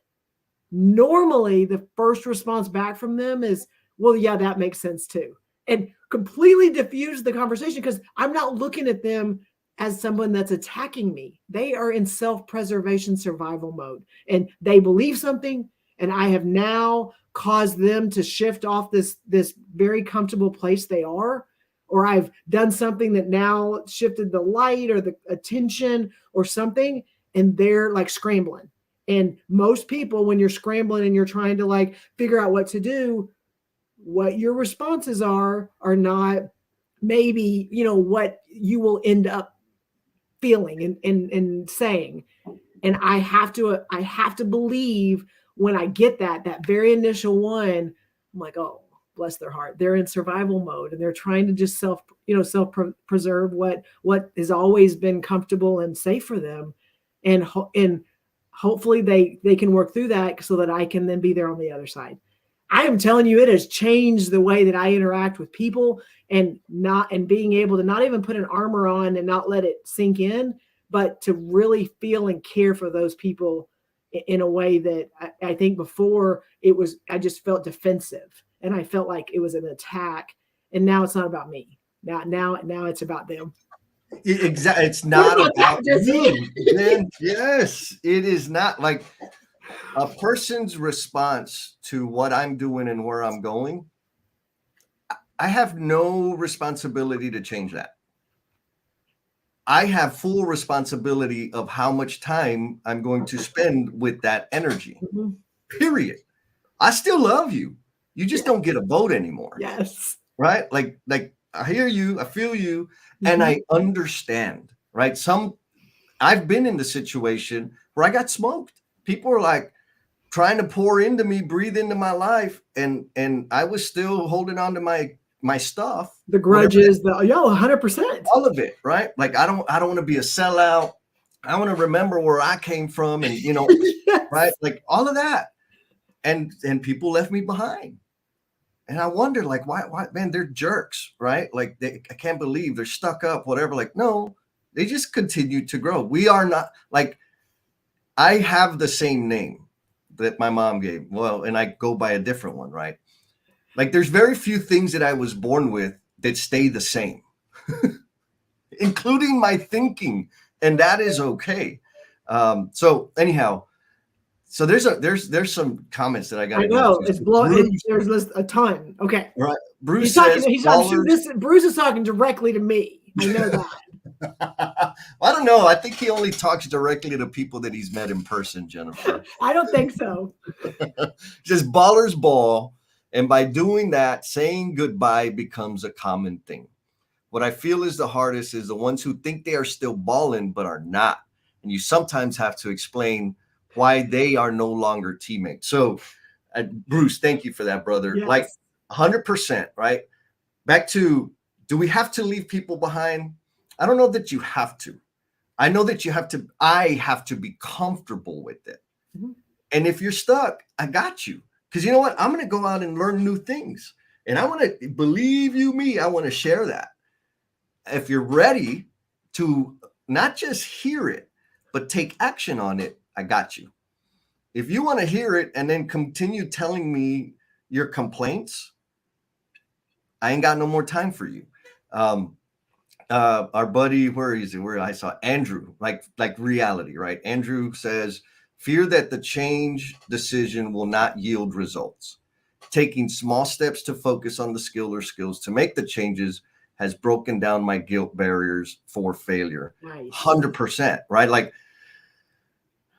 S1: Normally, the first response back from them is, well, yeah, that makes sense too. And completely diffuse the conversation, because I'm not looking at them as someone that's attacking me. They are in self-preservation survival mode and they believe something. And I have now caused them to shift off this very comfortable place they are, or I've done something that now shifted the light or the attention or something, and they're like scrambling. And most people, when you're scrambling and you're trying to like figure out what to do, what your responses are not maybe, what you will end up feeling and saying. And I have to believe when I get that very initial one, I'm like, oh, bless their heart. They're in survival mode and they're trying to just self-preserve what has always been comfortable and safe for them. And hopefully they can work through that so that I can then be there on the other side. I am telling you, it has changed the way that I interact with people, and being able to not even put an armor on and not let it sink in, but to really feel and care for those people in a way that I think before I just felt defensive and I felt like it was an attack. And now it's not about me. Now it's about them.
S2: Exactly. It's not about you. Then yes, it is not. Like, a person's response to what I'm doing and where I'm going, I have no responsibility to change that. I have full responsibility of how much time I'm going to spend with that energy.
S1: Mm-hmm.
S2: Period. I still love you. You just don't get a vote anymore.
S1: Yes.
S2: Right? Like I hear you, I feel you, mm-hmm. and I understand. Right? I've been in the situation where I got smoked. People are like trying to pour into me, breathe into my life, and I was still holding on to my stuff,
S1: the grudges, 100%,
S2: all of it, right? Like I don't want to be a sellout. I want to remember where I came from, and yes. Right, like all of that, and people left me behind, and I wonder, like, why, man, they're jerks, right? Like I can't believe they're stuck up, whatever. Like, no, they just continue to grow. We are not like, I have the same name that my mom gave. Well, and I go by a different one, right? Like there's very few things that I was born with that stay the same, including my thinking, and that is okay. So anyhow, so there's some comments that I got.
S1: I know it's blowing. There's a ton. Okay,
S2: right. Bruce
S1: Bruce is talking directly to me. I know that.
S2: I don't know. I think he only talks directly to people that he's met in person, Jennifer.
S1: I don't think so.
S2: Just ballers ball. And by doing that, saying goodbye becomes a common thing. What I feel is the hardest is the ones who think they are still balling, but are not. And you sometimes have to explain why they are no longer teammates. So, Bruce, thank you for that, brother. Yes. Like 100%, right? Back to, do we have to leave people behind? I don't know that you have to. I know that I have to be comfortable with it. Mm-hmm. And if you're stuck, I got you. Because you know what? I'm going to go out and learn new things. And I want to, believe you me, I want to share that. If you're ready to not just hear it, but take action on it, I got you. If you want to hear it and then continue telling me your complaints, I ain't got no more time for you. Our buddy, where is it? Where I saw Andrew, like reality, right? Andrew says, fear that the change decision will not yield results. Taking small steps to focus on the skill or skills to make the changes has broken down my guilt barriers for failure. Nice. 100%, right? Like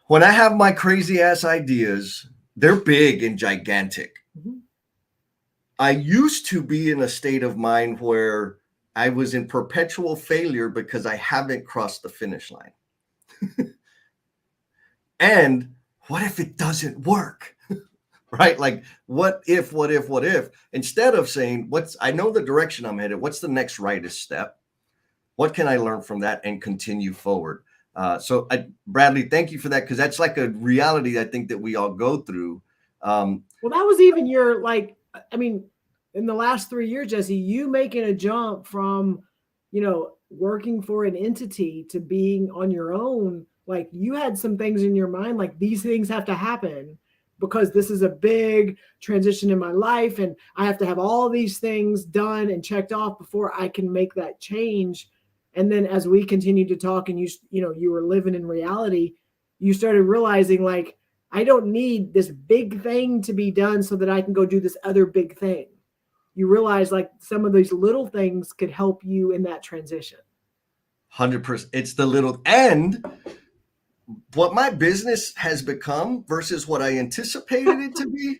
S2: when I have my crazy ass ideas, they're big and gigantic. Mm-hmm. I used to be in a state of mind where I was in perpetual failure because I haven't crossed the finish line. And what if it doesn't work? Right? Like, what if? Instead of saying, I know the direction I'm headed. What's the next rightest step? What can I learn from that and continue forward? Bradley, thank you for that. Because that's like a reality I think that we all go through.
S1: Well, that was even your, in the last 3 years, Jesse, you making a jump from, working for an entity to being on your own. Like you had some things in your mind, like these things have to happen because this is a big transition in my life. And I have to have all these things done and checked off before I can make that change. And then as we continued to talk and you were living in reality, you started realizing like, I don't need this big thing to be done so that I can go do this other big thing. You realize like some of these little things could help you in that transition.
S2: 100%. It's the little, and what my business has become versus what I anticipated it to be,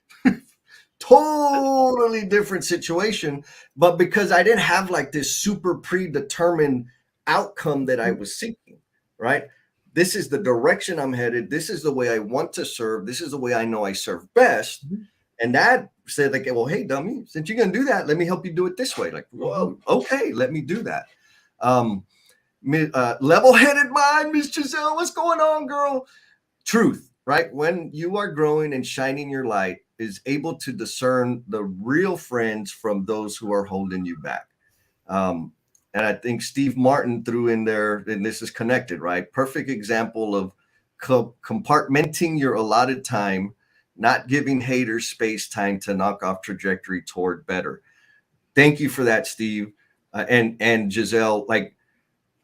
S2: totally different situation. But because I didn't have like this super predetermined outcome that I was seeking, right? This is the direction I'm headed. This is the way I want to serve. This is the way I know I serve best. And that said, like, well, hey, dummy, since you're going to do that, let me help you do it this way. Like, whoa, okay, let me do that. Level-headed mind, Miss Giselle, what's going on, girl? Truth, right? When you are growing and shining your light, is able to discern the real friends from those who are holding you back. And I think Steve Martin threw in there, and this is connected, right? Perfect example of compartmenting your allotted time, not giving haters space time to knock off trajectory toward better. Thank you for that, Steve. And Giselle, like,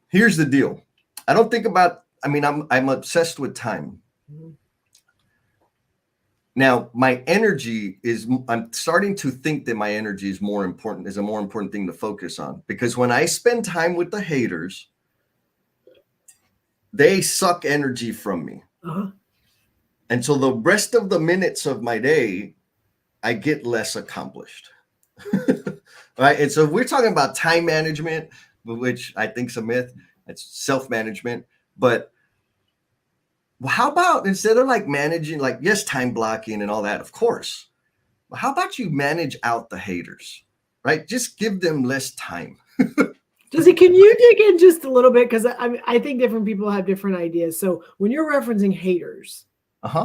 S2: here's the deal. I don't think about, I mean, I'm obsessed with time. Now, my energy is, I'm starting to think that my energy is more important, is a more important thing to focus on. Because when I spend time with the haters, they suck energy from me. And so the rest of the minutes of my day, I get less accomplished. Right. And so we're talking about time management, which I think is a myth. It's self-management. But how about, instead of like managing, like, yes, time blocking and all that, of course, but how about you manage out the haters, right? Just give them less time.
S1: Jesse, can you dig in just a little bit? Because I think different people have different ideas. So when you're referencing haters,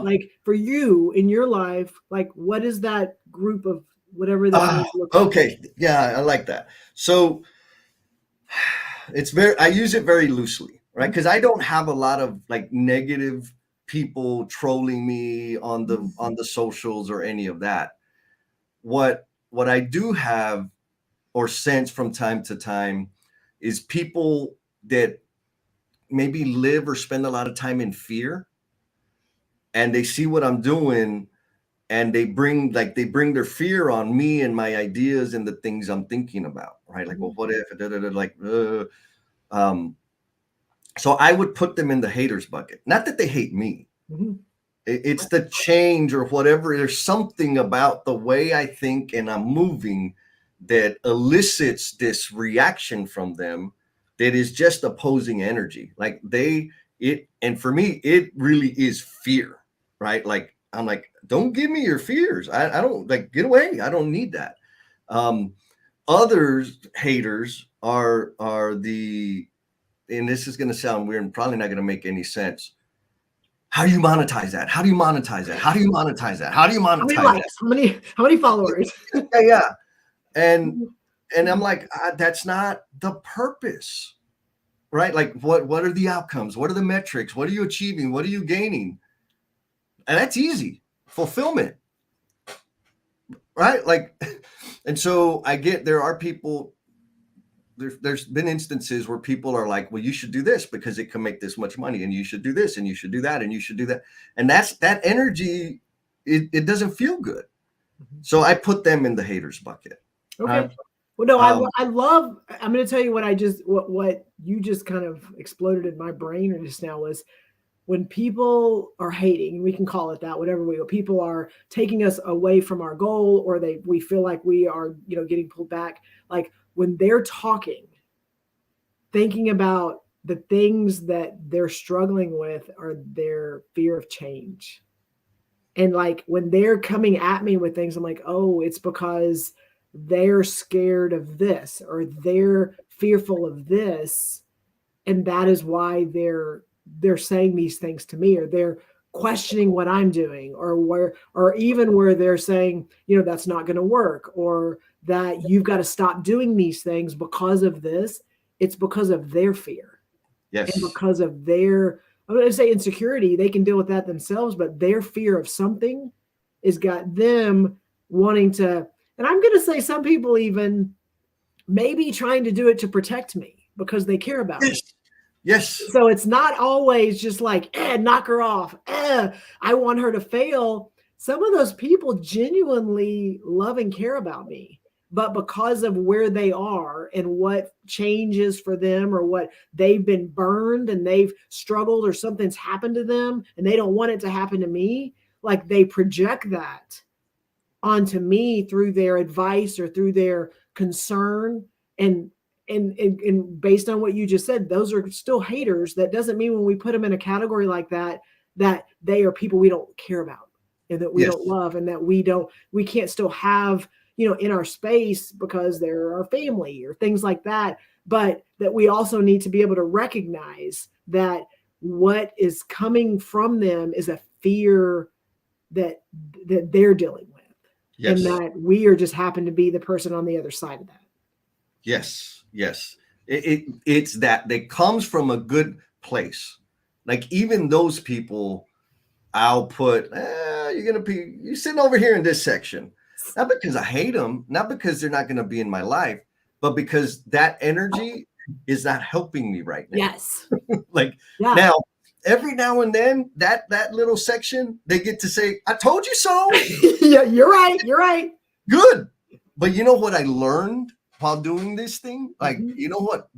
S1: like for you in your life, like what is that group of whatever that looks like?
S2: Okay. Yeah, I like that. So it's I use it very loosely, right? Because I don't have a lot of like negative people trolling me on the socials or any of that. What I do have or sense from time to time is people that maybe live or spend a lot of time in fear, and they see what I'm doing, and they bring their fear on me and my ideas and the things I'm thinking about, right? Like, well, what if, so I would put them in the haters bucket. Not that they hate me. It's the change or whatever. There's something about the way I think and I'm moving that elicits this reaction from them that is just opposing energy. Like and for me, it really is fear, right? Like, I'm like, don't give me your fears. I don't, like, get away. I don't need that. Others haters are the, and this is going to sound weird and probably not going to make any sense. How do you monetize that? How do you monetize that? How do you monetize that? How do you monetize that?
S1: How many likes? How many followers?
S2: Yeah. And I'm like, that's not the purpose, right? Like, what are the outcomes? What are the metrics? What are you achieving? What are you gaining? And that's easy. Fulfillment, right? Like, and so there are people, there's been instances where people are like, well, you should do this because it can make this much money, and you should do this, and you should do that, and you should do that. And that energy, it doesn't feel good. So I put them in the haters bucket.
S1: Okay. Well, no, I love, I'm going to tell you what you just kind of exploded in my brain just now was, when people are hating, we can call it that, whatever people are taking us away from our goal, or we feel like we are, getting pulled back. Like when they're talking, thinking about the things that they're struggling with are their fear of change. And like when they're coming at me with things, I'm like, oh, it's because they're scared of this, or they're fearful of this. And that is why they're saying these things to me, or they're questioning what I'm doing, or even where they're saying, that's not going to work, or that you've got to stop doing these things because of this. It's because of their fear.
S2: Yes.
S1: And because of their, I'm going to say insecurity. They can deal with that themselves, but their fear of something has got them wanting to, and I'm going to say some people even maybe trying to do it to protect me because they care about me.
S2: Yes.
S1: So it's not always just like, knock her off. I want her to fail. Some of those people genuinely love and care about me, but because of where they are and what changes for them, or what they've been burned and they've struggled, or something's happened to them and they don't want it to happen to me, like they project that onto me through their advice or through their concern. And and based on what you just said, those are still haters. That doesn't mean when we put them in a category like that, that they are people we don't care about and that we
S2: Yes.
S1: don't love and that we can't still have, in our space because they're our family or things like that. But that we also need to be able to recognize that what is coming from them is a fear that they're dealing with.
S2: Yes.
S1: And that we are just happen to be the person on the other side of that.
S2: Yes. Yes. It's that comes from a good place. Like even those people, I'll put, you're sitting over here in this section, not because I hate them, not because they're not going to be in my life, but because that energy is not helping me right now.
S1: Yes.
S2: Now, every now and then that little section, they get to say, I told you so.
S1: Yeah, you're right. You're right.
S2: Good. But you know what I learned while doing this thing? Like, you know what?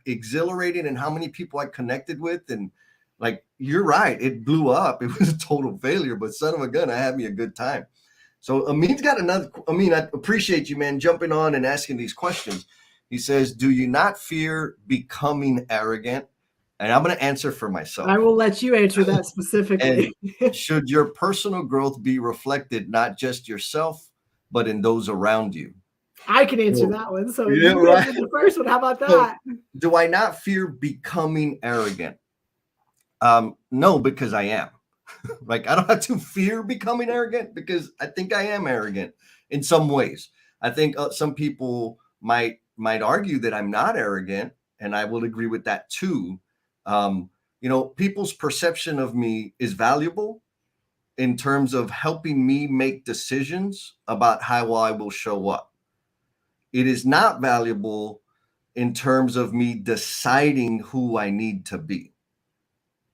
S2: Exhilarating and how many people I connected with. And like, you're right. It blew up. It was a total failure, but son of a gun, I had me a good time. So Amin's got another. Amin, I appreciate you, man, jumping on and asking these questions. He says, do you not fear becoming arrogant? And I'm going to answer for myself.
S1: I will let you answer that specifically.
S2: And should your personal growth be reflected not just yourself, but in those around you?
S1: I can answer that one. So
S2: yeah,
S1: you answered the first one. How about that?
S2: So, do I not fear becoming arrogant? No, because I am. Like, I don't have to fear becoming arrogant because I think I am arrogant in some ways. I think some people might argue that I'm not arrogant, and I will agree with that too. People's perception of me is valuable in terms of helping me make decisions about how I will show up. It is not valuable in terms of me deciding who I need to be.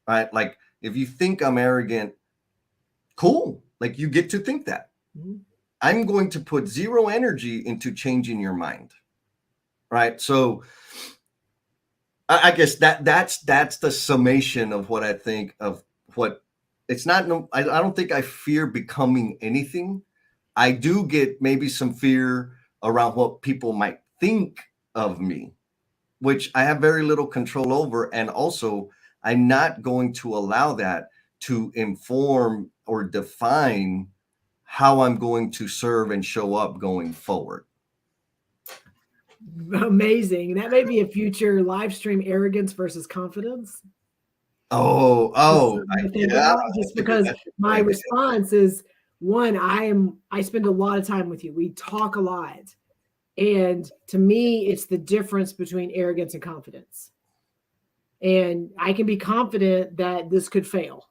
S2: Right? Like, if you think I'm arrogant, cool. Like, you get to think that. Mm-hmm. I'm going to put zero energy into changing your mind. Right? So I guess that's the summation of what I think of what it's not. I don't think I fear becoming anything. I do get maybe some fear around what people might think of me, which I have very little control over. And also, I'm not going to allow that to inform or define how I'm going to serve and show up going forward.
S1: Amazing. That may be a future live stream, arrogance versus confidence.
S2: Yeah.
S1: Just because my response is, one, I spend a lot of time with you. We talk a lot. And to me, it's the difference between arrogance and confidence. And I can be confident that this could fail.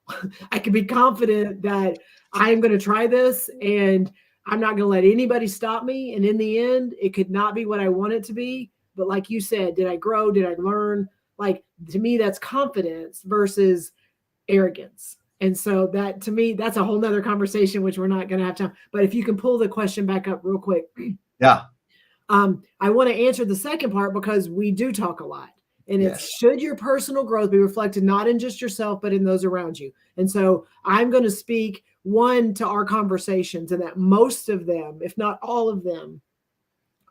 S1: I can be confident that I'm going to try this and I'm not going to let anybody stop me. And in the end, it could not be what I want it to be. But like you said, did I grow? Did I learn? Like, to me, that's confidence versus arrogance. And so that, to me, that's a whole nother conversation, which we're not going to have time. But if you can pull the question back up real quick.
S2: Yeah.
S1: I want to answer the second part because we do talk a lot. And it's, should your personal growth be reflected not in just yourself, but in those around you? And so I'm going to speak, one, to our conversations, and that most of them, if not all of them,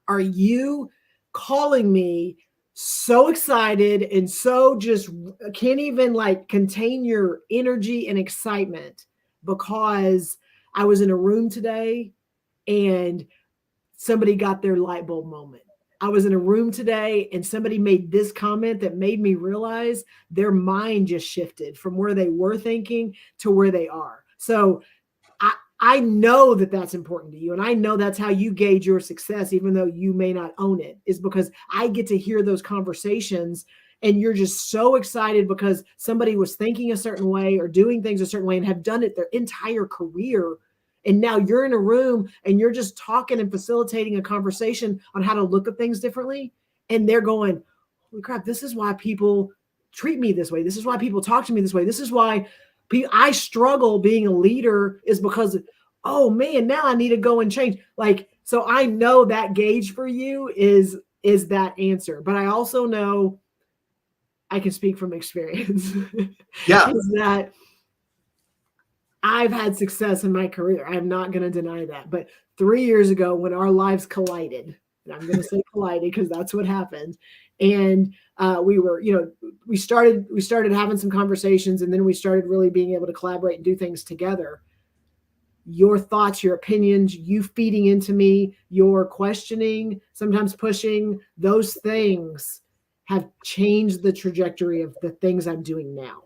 S1: are you calling me so excited and so just can't even like contain your energy and excitement because I was in a room today and somebody got their light bulb moment. I was in a room today and somebody made this comment that made me realize their mind just shifted from where they were thinking to where they are. So I know that that's important to you. And I know that's how you gauge your success, even though you may not own it, is because I get to hear those conversations and you're just so excited because somebody was thinking a certain way or doing things a certain way and have done it their entire career. And now you're in a room and you're just talking and facilitating a conversation on how to look at things differently. And they're going, holy crap, this is why people treat me this way. This is why people talk to me this way. This is why I struggle being a leader, is because, oh man, now I need to go and change. Like, so I know that gauge for you is that answer. But I also know, I can speak from experience.
S2: Yeah.
S1: Is that I've had success in my career. I'm not going to deny that. But 3 years ago, when our lives collided, And I'm going to say politely because that's what happened. And we were, you know, we started having some conversations, and then we started really being able to collaborate and do things together. Your thoughts, your opinions, you feeding into me, your questioning, sometimes pushing, those things have changed the trajectory of the things I'm doing now.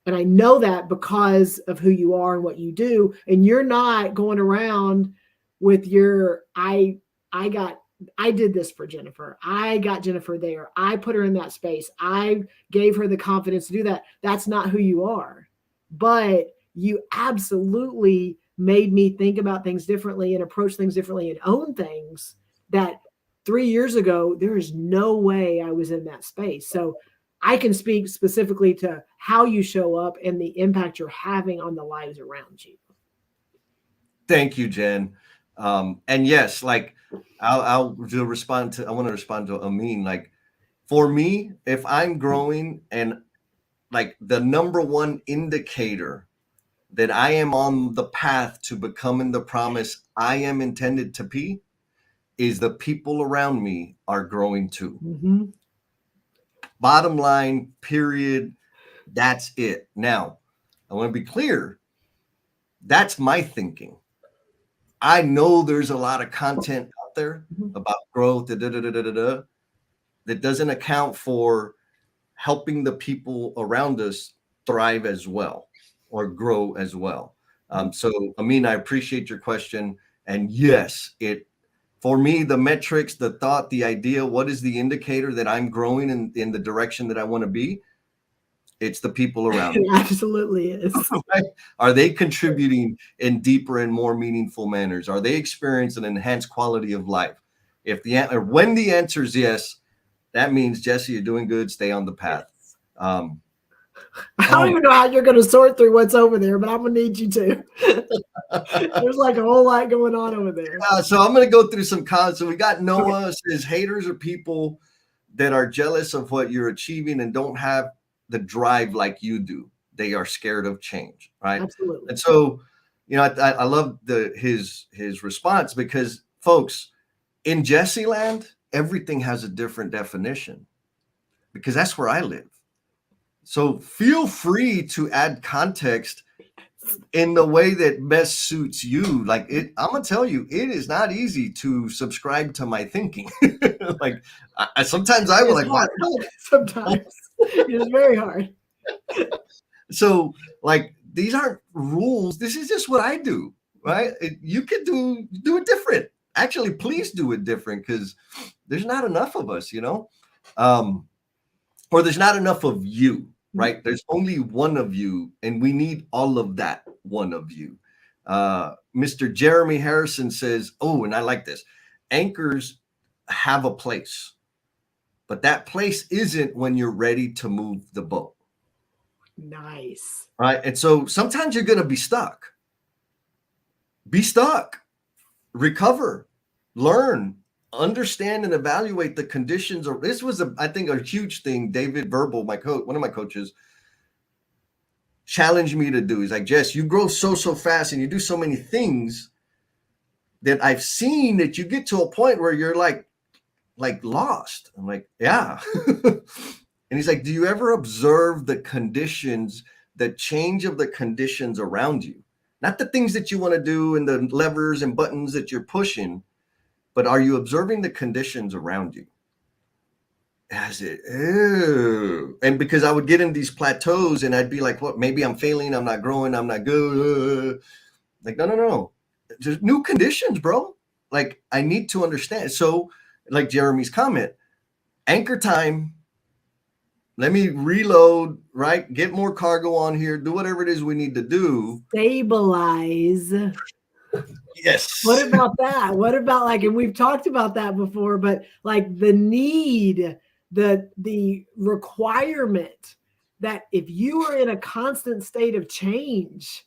S1: And I know that because of who you are and what you do. And you're not going around with your I did this for Jennifer. I got Jennifer there. I put her in that space. I gave her the confidence to do that. That's not who you are. But you absolutely made me think about things differently and approach things differently and own things that 3 years ago, there is no way I was in that space. So I can speak specifically to how you show up and the impact you're having on the lives around you.
S2: Thank you, Jen. And yes, like I'll respond to. I want to respond to Amin. Like for me, if I'm growing and like the number one indicator that I am on the path to becoming the promise I am intended to be is the people around me are growing too.
S1: Mm-hmm.
S2: Bottom line, period. That's it. Now, I want to be clear. That's my thinking. I know there's a lot of content out there about growth that doesn't account for helping the people around us thrive as well or grow as well. So, Amin, I appreciate your question. And yes, for me, the metrics, the thought, the idea, what is the indicator that I'm growing in the direction that I want to be? It's the people around me.
S1: It absolutely is.
S2: Right? Are they contributing in deeper and more meaningful manners? Are they experiencing an enhanced quality of life? When the answer is yes, that means, Jesse, you're doing good. Stay on the path.
S1: I don't even know how you're going to sort through what's over there, but I'm going to need you to. There's like a whole lot going on over there.
S2: So I'm going to go through some comments. So we got Noah says haters are people that are jealous of what you're achieving and don't have the drive like you do. They are scared of change, right?
S1: Absolutely.
S2: And so, you know, I love his response because, folks, in Jesse land, everything has a different definition because that's where I live. So feel free to add context in the way that best suits you. Like I'm gonna tell you, it is not easy to subscribe to my thinking. Like sometimes I will like, why?
S1: Sometimes it is very hard.
S2: So like these aren't rules. This is just what I do, right? You could do it different. Actually, please do it different because there's not enough of us, you know, or there's not enough of you. Right? There's only one of you, and we need all of that one of you. Mr. Jeremy Harrison says, oh, and I like this. Anchors have a place, but that place isn't when you're ready to move the boat.
S1: Nice.
S2: Right? And so sometimes you're going to be stuck. Be stuck. Recover. Learn. Understand and evaluate the conditions. Or this was, I think, a huge thing. David Verbal, one of my coaches, challenged me to do. He's like, Jess, you grow so fast and you do so many things that I've seen that you get to a point where you're like lost. I'm like, yeah. And he's like, do you ever observe the conditions, the change of the conditions around you? Not the things that you want to do and the levers and buttons that you're pushing, but are you observing the conditions around you? I said, ew. And because I would get in these plateaus and I'd be like, what, maybe I'm failing, I'm not growing, I'm not good. Like, no. There's new conditions, bro. Like, I need to understand. So, like Jeremy's comment, anchor time. Let me reload, right? Get more cargo on here, do whatever it is we need to do.
S1: Stabilize.
S2: Yes.
S1: What about that? What about like, and we've talked about that before, but like the need, the requirement that if you are in a constant state of change,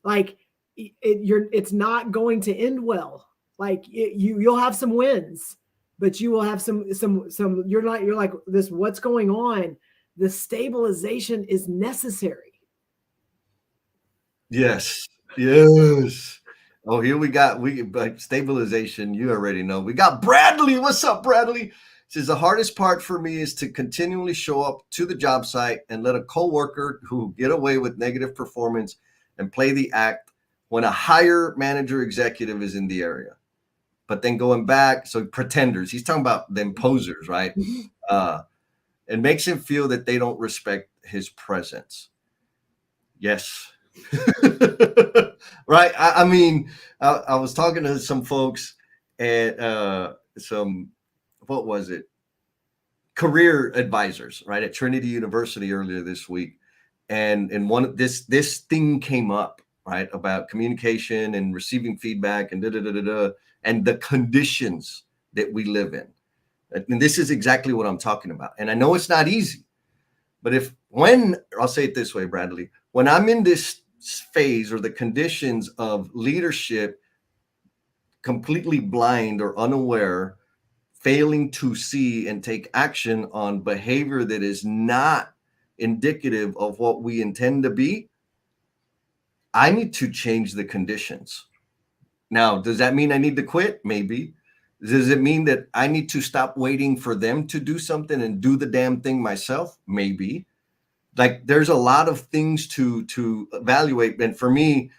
S1: like it's not going to end well. Like you'll have some wins, but you will have some, you're like this, what's going on? The stabilization is necessary.
S2: Yes. Oh, here we like stabilization. You already know. We got Bradley. What's up, Bradley? Says the hardest part for me is to continually show up to the job site and let a coworker who get away with negative performance and play the act when a higher manager executive is in the area. But then going back, so pretenders. He's talking about the imposers, right? It makes him feel that they don't respect his presence. Yes. Right. I mean, I was talking to some folks at some, what was it? Career advisors, right, at Trinity University earlier this week. And one this thing came up, right, about communication and receiving feedback and and the conditions that we live in. And this is exactly what I'm talking about. And I know it's not easy, but I'll say it this way, Bradley, when I'm in this phase or the conditions of leadership completely blind or unaware, failing to see and take action on behavior that is not indicative of what we intend to be, I need to change the conditions. Now, does that mean I need to quit? Maybe. Does it mean that I need to stop waiting for them to do something and do the damn thing myself? Maybe. Like, there's a lot of things to evaluate. And for me,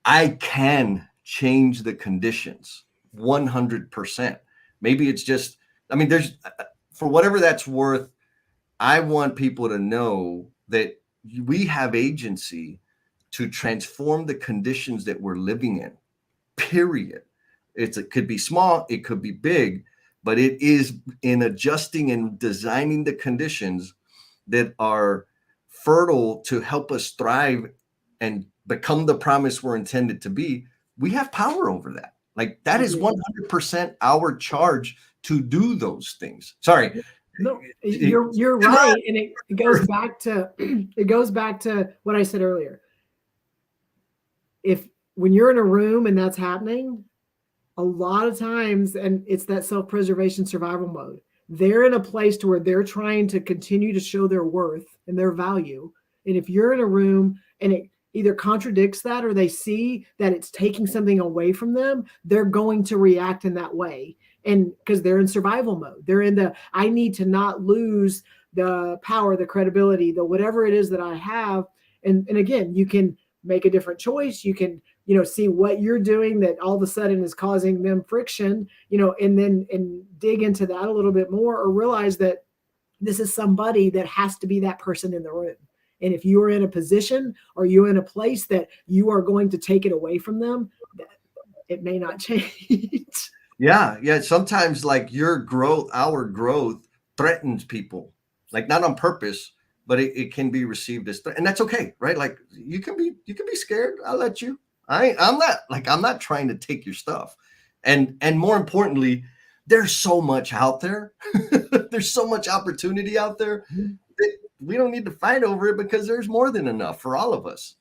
S2: I can change the conditions 100%. Maybe it's just, I mean, there's, for whatever that's worth, I want people to know that we have agency to transform the conditions that we're living in, period. It could be small, it could be big, but it is in adjusting and designing the conditions that are fertile to help us thrive and become the promise we're intended to be. We have power over that. Like, that is 100% our charge to do those things. Sorry.
S1: No, you're right. And it goes back to what I said earlier. When you're in a room and that's happening, a lot of times, and it's that self-preservation survival mode, they're in a place to where they're trying to continue to show their worth and their value. And if you're in a room and it either contradicts that or they see that it's taking something away from them, they're going to react in that way. And because they're in survival mode, they're in I need to not lose the power, the credibility, the whatever it is that I have. And again, you can make a different choice. You can, see what you're doing that all of a sudden is causing them friction, and dig into that a little bit more, or realize that this is somebody that has to be that person in the room. And if you are in a position or you're in a place that you are going to take it away from them, it may not change.
S2: Yeah. Sometimes, like, our growth threatens people, like, not on purpose, but it can be received as and that's okay, right? Like, you can be scared. I'll let you. I'm not trying to take your stuff. And more importantly, there's so much out there. There's so much opportunity out there that we don't need to fight over it, because there's more than enough for all of us.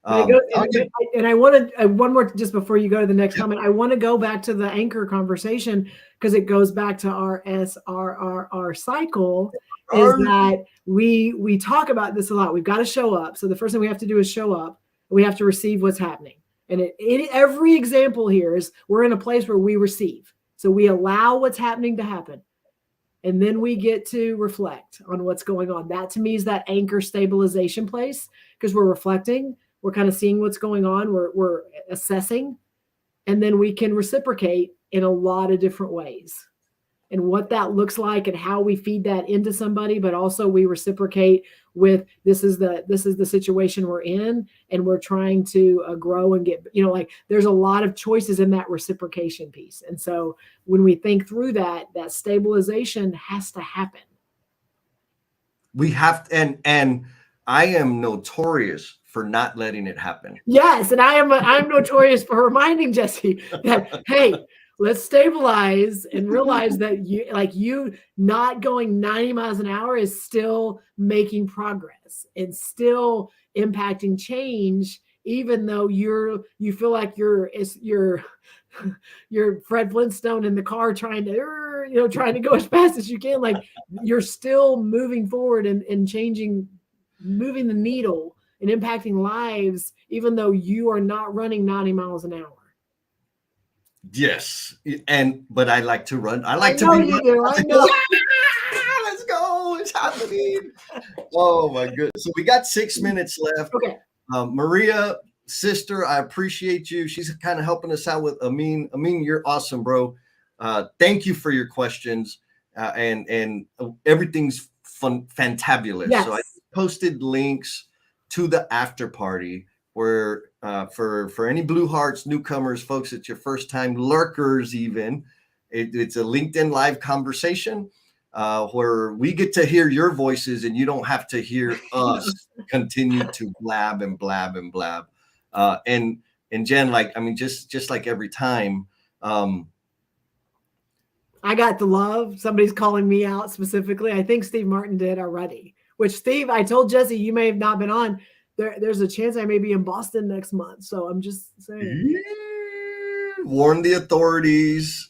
S1: And I want to one more just before you go to the next comment. I want to go back to the anchor conversation, because it goes back to our SRRR cycle. Is that we talk about this a lot. We've got to show up. So the first thing we have to do is show up. We have to receive what's happening. And every example here is we're in a place where we receive. So we allow what's happening to happen. And then we get to reflect on what's going on. That, to me, is that anchor stabilization place, because we're reflecting. We're kind of seeing what's going on. We're assessing. And then we can reciprocate in a lot of different ways. And what that looks like and how we feed that into somebody, but also we reciprocate with this is the situation we're in, and we're trying to grow and get, there's a lot of choices in that reciprocation piece. And so when we think through that stabilization has to happen.
S2: We have to, and I am notorious for not letting it happen.
S1: Yes, and I'm notorious for reminding Jesse that, hey, let's stabilize and realize that you not going 90 miles an hour is still making progress and still impacting change, even though you feel like you're Fred Flintstone in the car trying to go as fast as you can. Like, you're still moving forward and changing, moving the needle and impacting lives, even though you are not running 90 miles an hour.
S2: Yes. But I like to run. I like
S1: I
S2: to
S1: know
S2: be
S1: you do. I
S2: like,
S1: know.
S2: "Ah, let's go. It's happening." Oh my goodness. So we got 6 minutes left.
S1: Okay.
S2: Maria, sister, I appreciate you. She's kind of helping us out with Amin. Amin, you're awesome, bro. Thank you for your questions. And everything's fantabulous.
S1: Yes.
S2: So I posted links to the after party where for any Blue Hearts newcomers, folks, it's your first time, lurkers even. It's a LinkedIn live conversation where we get to hear your voices and you don't have to hear us continue to blab and blab and blab. And Jen, like, I mean, just like every time,
S1: I got the love. Somebody's calling me out specifically. I think Steve Martin did already. Which, Steve, I told Jesse you may have not been on. There's a chance I may be in Boston next month. So I'm just saying.
S2: Warn the authorities.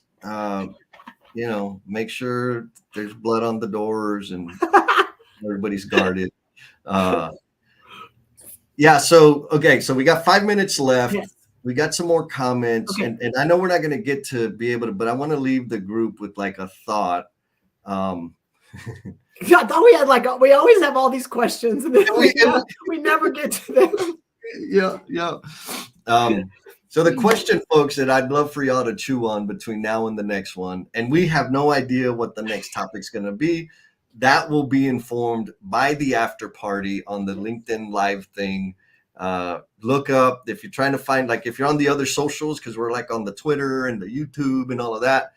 S2: Make sure there's blood on the doors and everybody's guarded. Yeah. So we got 5 minutes left.
S1: Yes.
S2: We got some more comments,
S1: Okay.
S2: and I know we're not going to get to be able to, but I want to leave the group with like a thought.
S1: I thought we had we always have all these questions, and then we never get to them.
S2: Yeah. So the question, folks, that I'd love for y'all to chew on between now and the next one, and we have no idea what the next topic's going to be. That will be informed by the after party on the LinkedIn live thing. Look up if you're trying to find, like, if you're on the other socials, because we're like on the Twitter and the YouTube and all of that.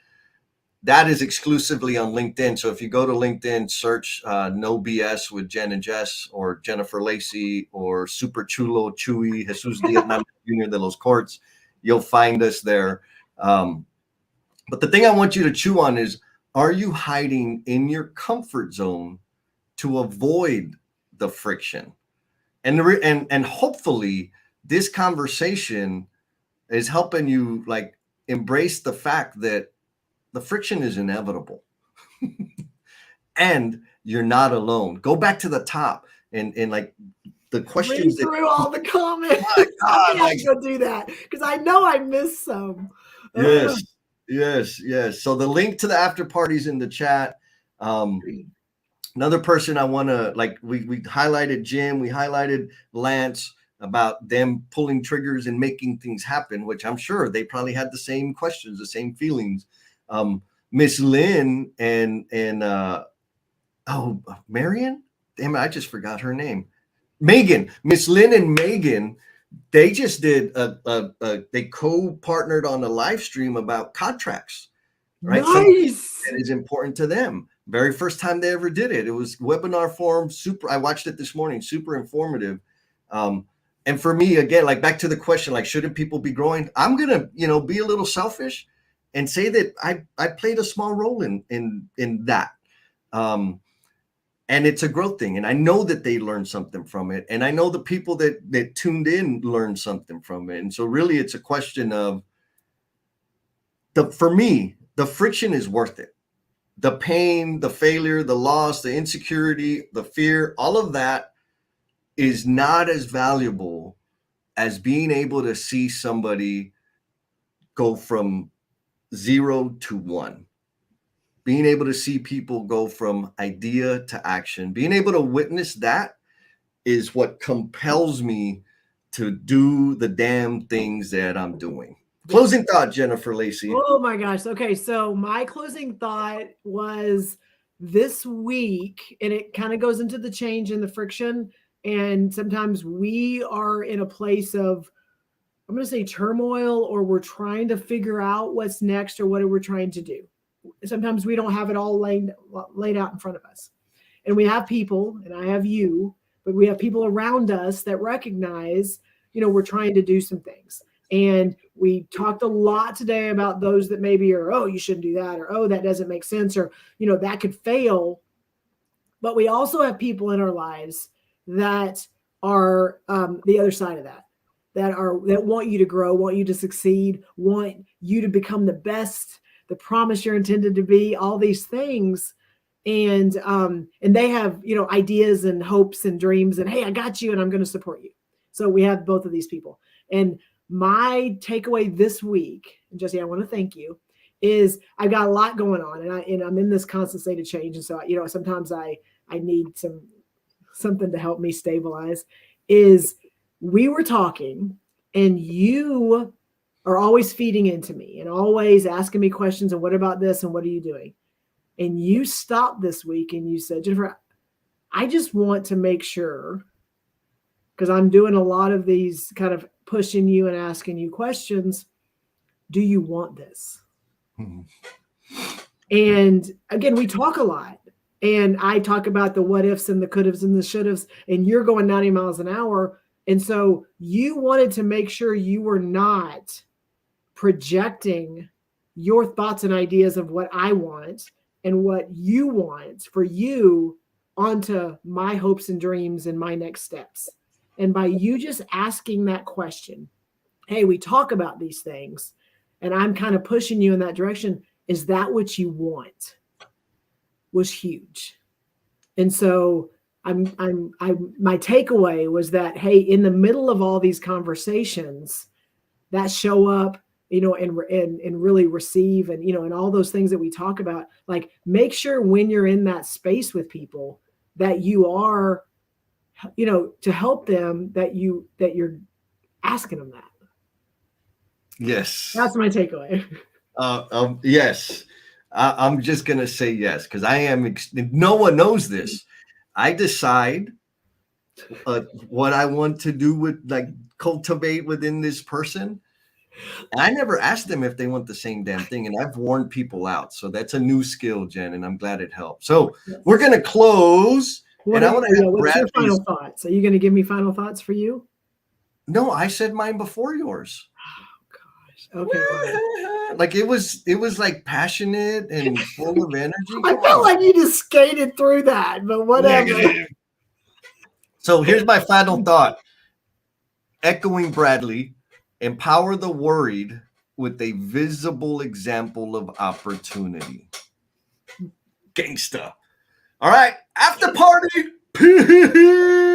S2: That is exclusively on LinkedIn. So if you go to LinkedIn, search NoBS with Jen and Jess, or Jennifer Lacey, or Super Chulo Chuy Jesus Diaz Jr. de los Courts, you'll find us there. But the thing I want you to chew on is, are you hiding in your comfort zone to avoid the friction? And hopefully this conversation is helping you like embrace the fact that the friction is inevitable and you're not alone. Go back to the top and like the questions
S1: through all the comments.
S2: Oh God,
S1: I go do that because I know I missed some.
S2: Yes. So the link to the after party's in the chat. Another person I want to, like, we highlighted Jim, we highlighted Lance about them pulling triggers and making things happen, which I'm sure they probably had the same questions, the same feelings. Miss Lynn and Marion, damn it, I just forgot her name. Megan, Miss Lynn and Megan, they just did they co-partnered on a live stream about contracts, right?
S1: Nice.
S2: That is important to them. Very first time they ever did it. It was webinar form, super. I watched it this morning, super informative. And for me, again, like back to the question, like, shouldn't people be growing? I'm gonna, be a little selfish and say that I played a small role in that. And it's a growth thing. And I know that they learned something from it. And I know the people that tuned in learned something from it. And so really it's a question of for me, the friction is worth it. The pain, the failure, the loss, the insecurity, the fear, all of that is not as valuable as being able to see somebody go from 0 to 1. Being able to see people go from idea to action, being able to witness that is what compels me to do the damn things that I'm doing. Closing thought, Jennifer Lacey.
S1: Oh my gosh. Okay. So my closing thought was this week, and it kind of goes into the change and the friction. And sometimes we are in a place of, I'm going to say turmoil, or we're trying to figure out what's next or what we're trying to do. Sometimes we don't have it all laid out in front of us. And we have people, and I have you, but we have people around us that recognize, we're trying to do some things. And we talked a lot today about those that maybe are, oh, you shouldn't do that, or, oh, that doesn't make sense, or, that could fail. But we also have people in our lives that are the other side of that want you to grow, want you to succeed, want you to become the best, the promise you're intended to be, all these things. and they have, you know, ideas and hopes and dreams, and hey, I got you and I'm going to support you. So we have both of these people. And my takeaway this week, and Jesse, I want to thank you, is I've got a lot going on, and I'm in this constant state of change, and so, you know, sometimes I need something to help me stabilize. Is we were talking, and you are always feeding into me and always asking me questions, and what about this and what are you doing? And you stopped this week and you said, Jennifer, I just want to make sure, because I'm doing a lot of these kind of pushing you and asking you questions. Do you want this? And again, we talk a lot. And I talk about the what ifs and the could haves and the should haves, and you're going 90 miles an hour. And so you wanted to make sure you were not projecting your thoughts and ideas of what I want and what you want for you onto my hopes and dreams and my next steps. And by you just asking that question, hey, we talk about these things and I'm kind of pushing you in that direction. Is that what you want? Was huge. And so my takeaway was that, hey, in the middle of all these conversations that show up, you know, and really receive, and, you know, and all those things that we talk about, like, make sure when you're in that space with people that you are, you know, to help them, that you're asking them that.
S2: Yes.
S1: That's my takeaway.
S2: Yes. I'm just going to say yes, because I am, no one knows this. I decide what I want to do with, like, cultivate within this person. And I never asked them if they want the same damn thing. And I've warned people out. So that's a new skill, Jen, and I'm glad it helped. So we're going to close.
S1: What's your final thoughts? Are you going to give me final thoughts for you?
S2: No, I said mine before yours.
S1: Oh, gosh. Okay.
S2: Like it was like passionate and full of energy.
S1: I felt like you just skated through that, but whatever.
S2: So here's my final thought. Echoing Bradley, empower the worried with a visible example of opportunity. Gangsta. All right, after party. Peace.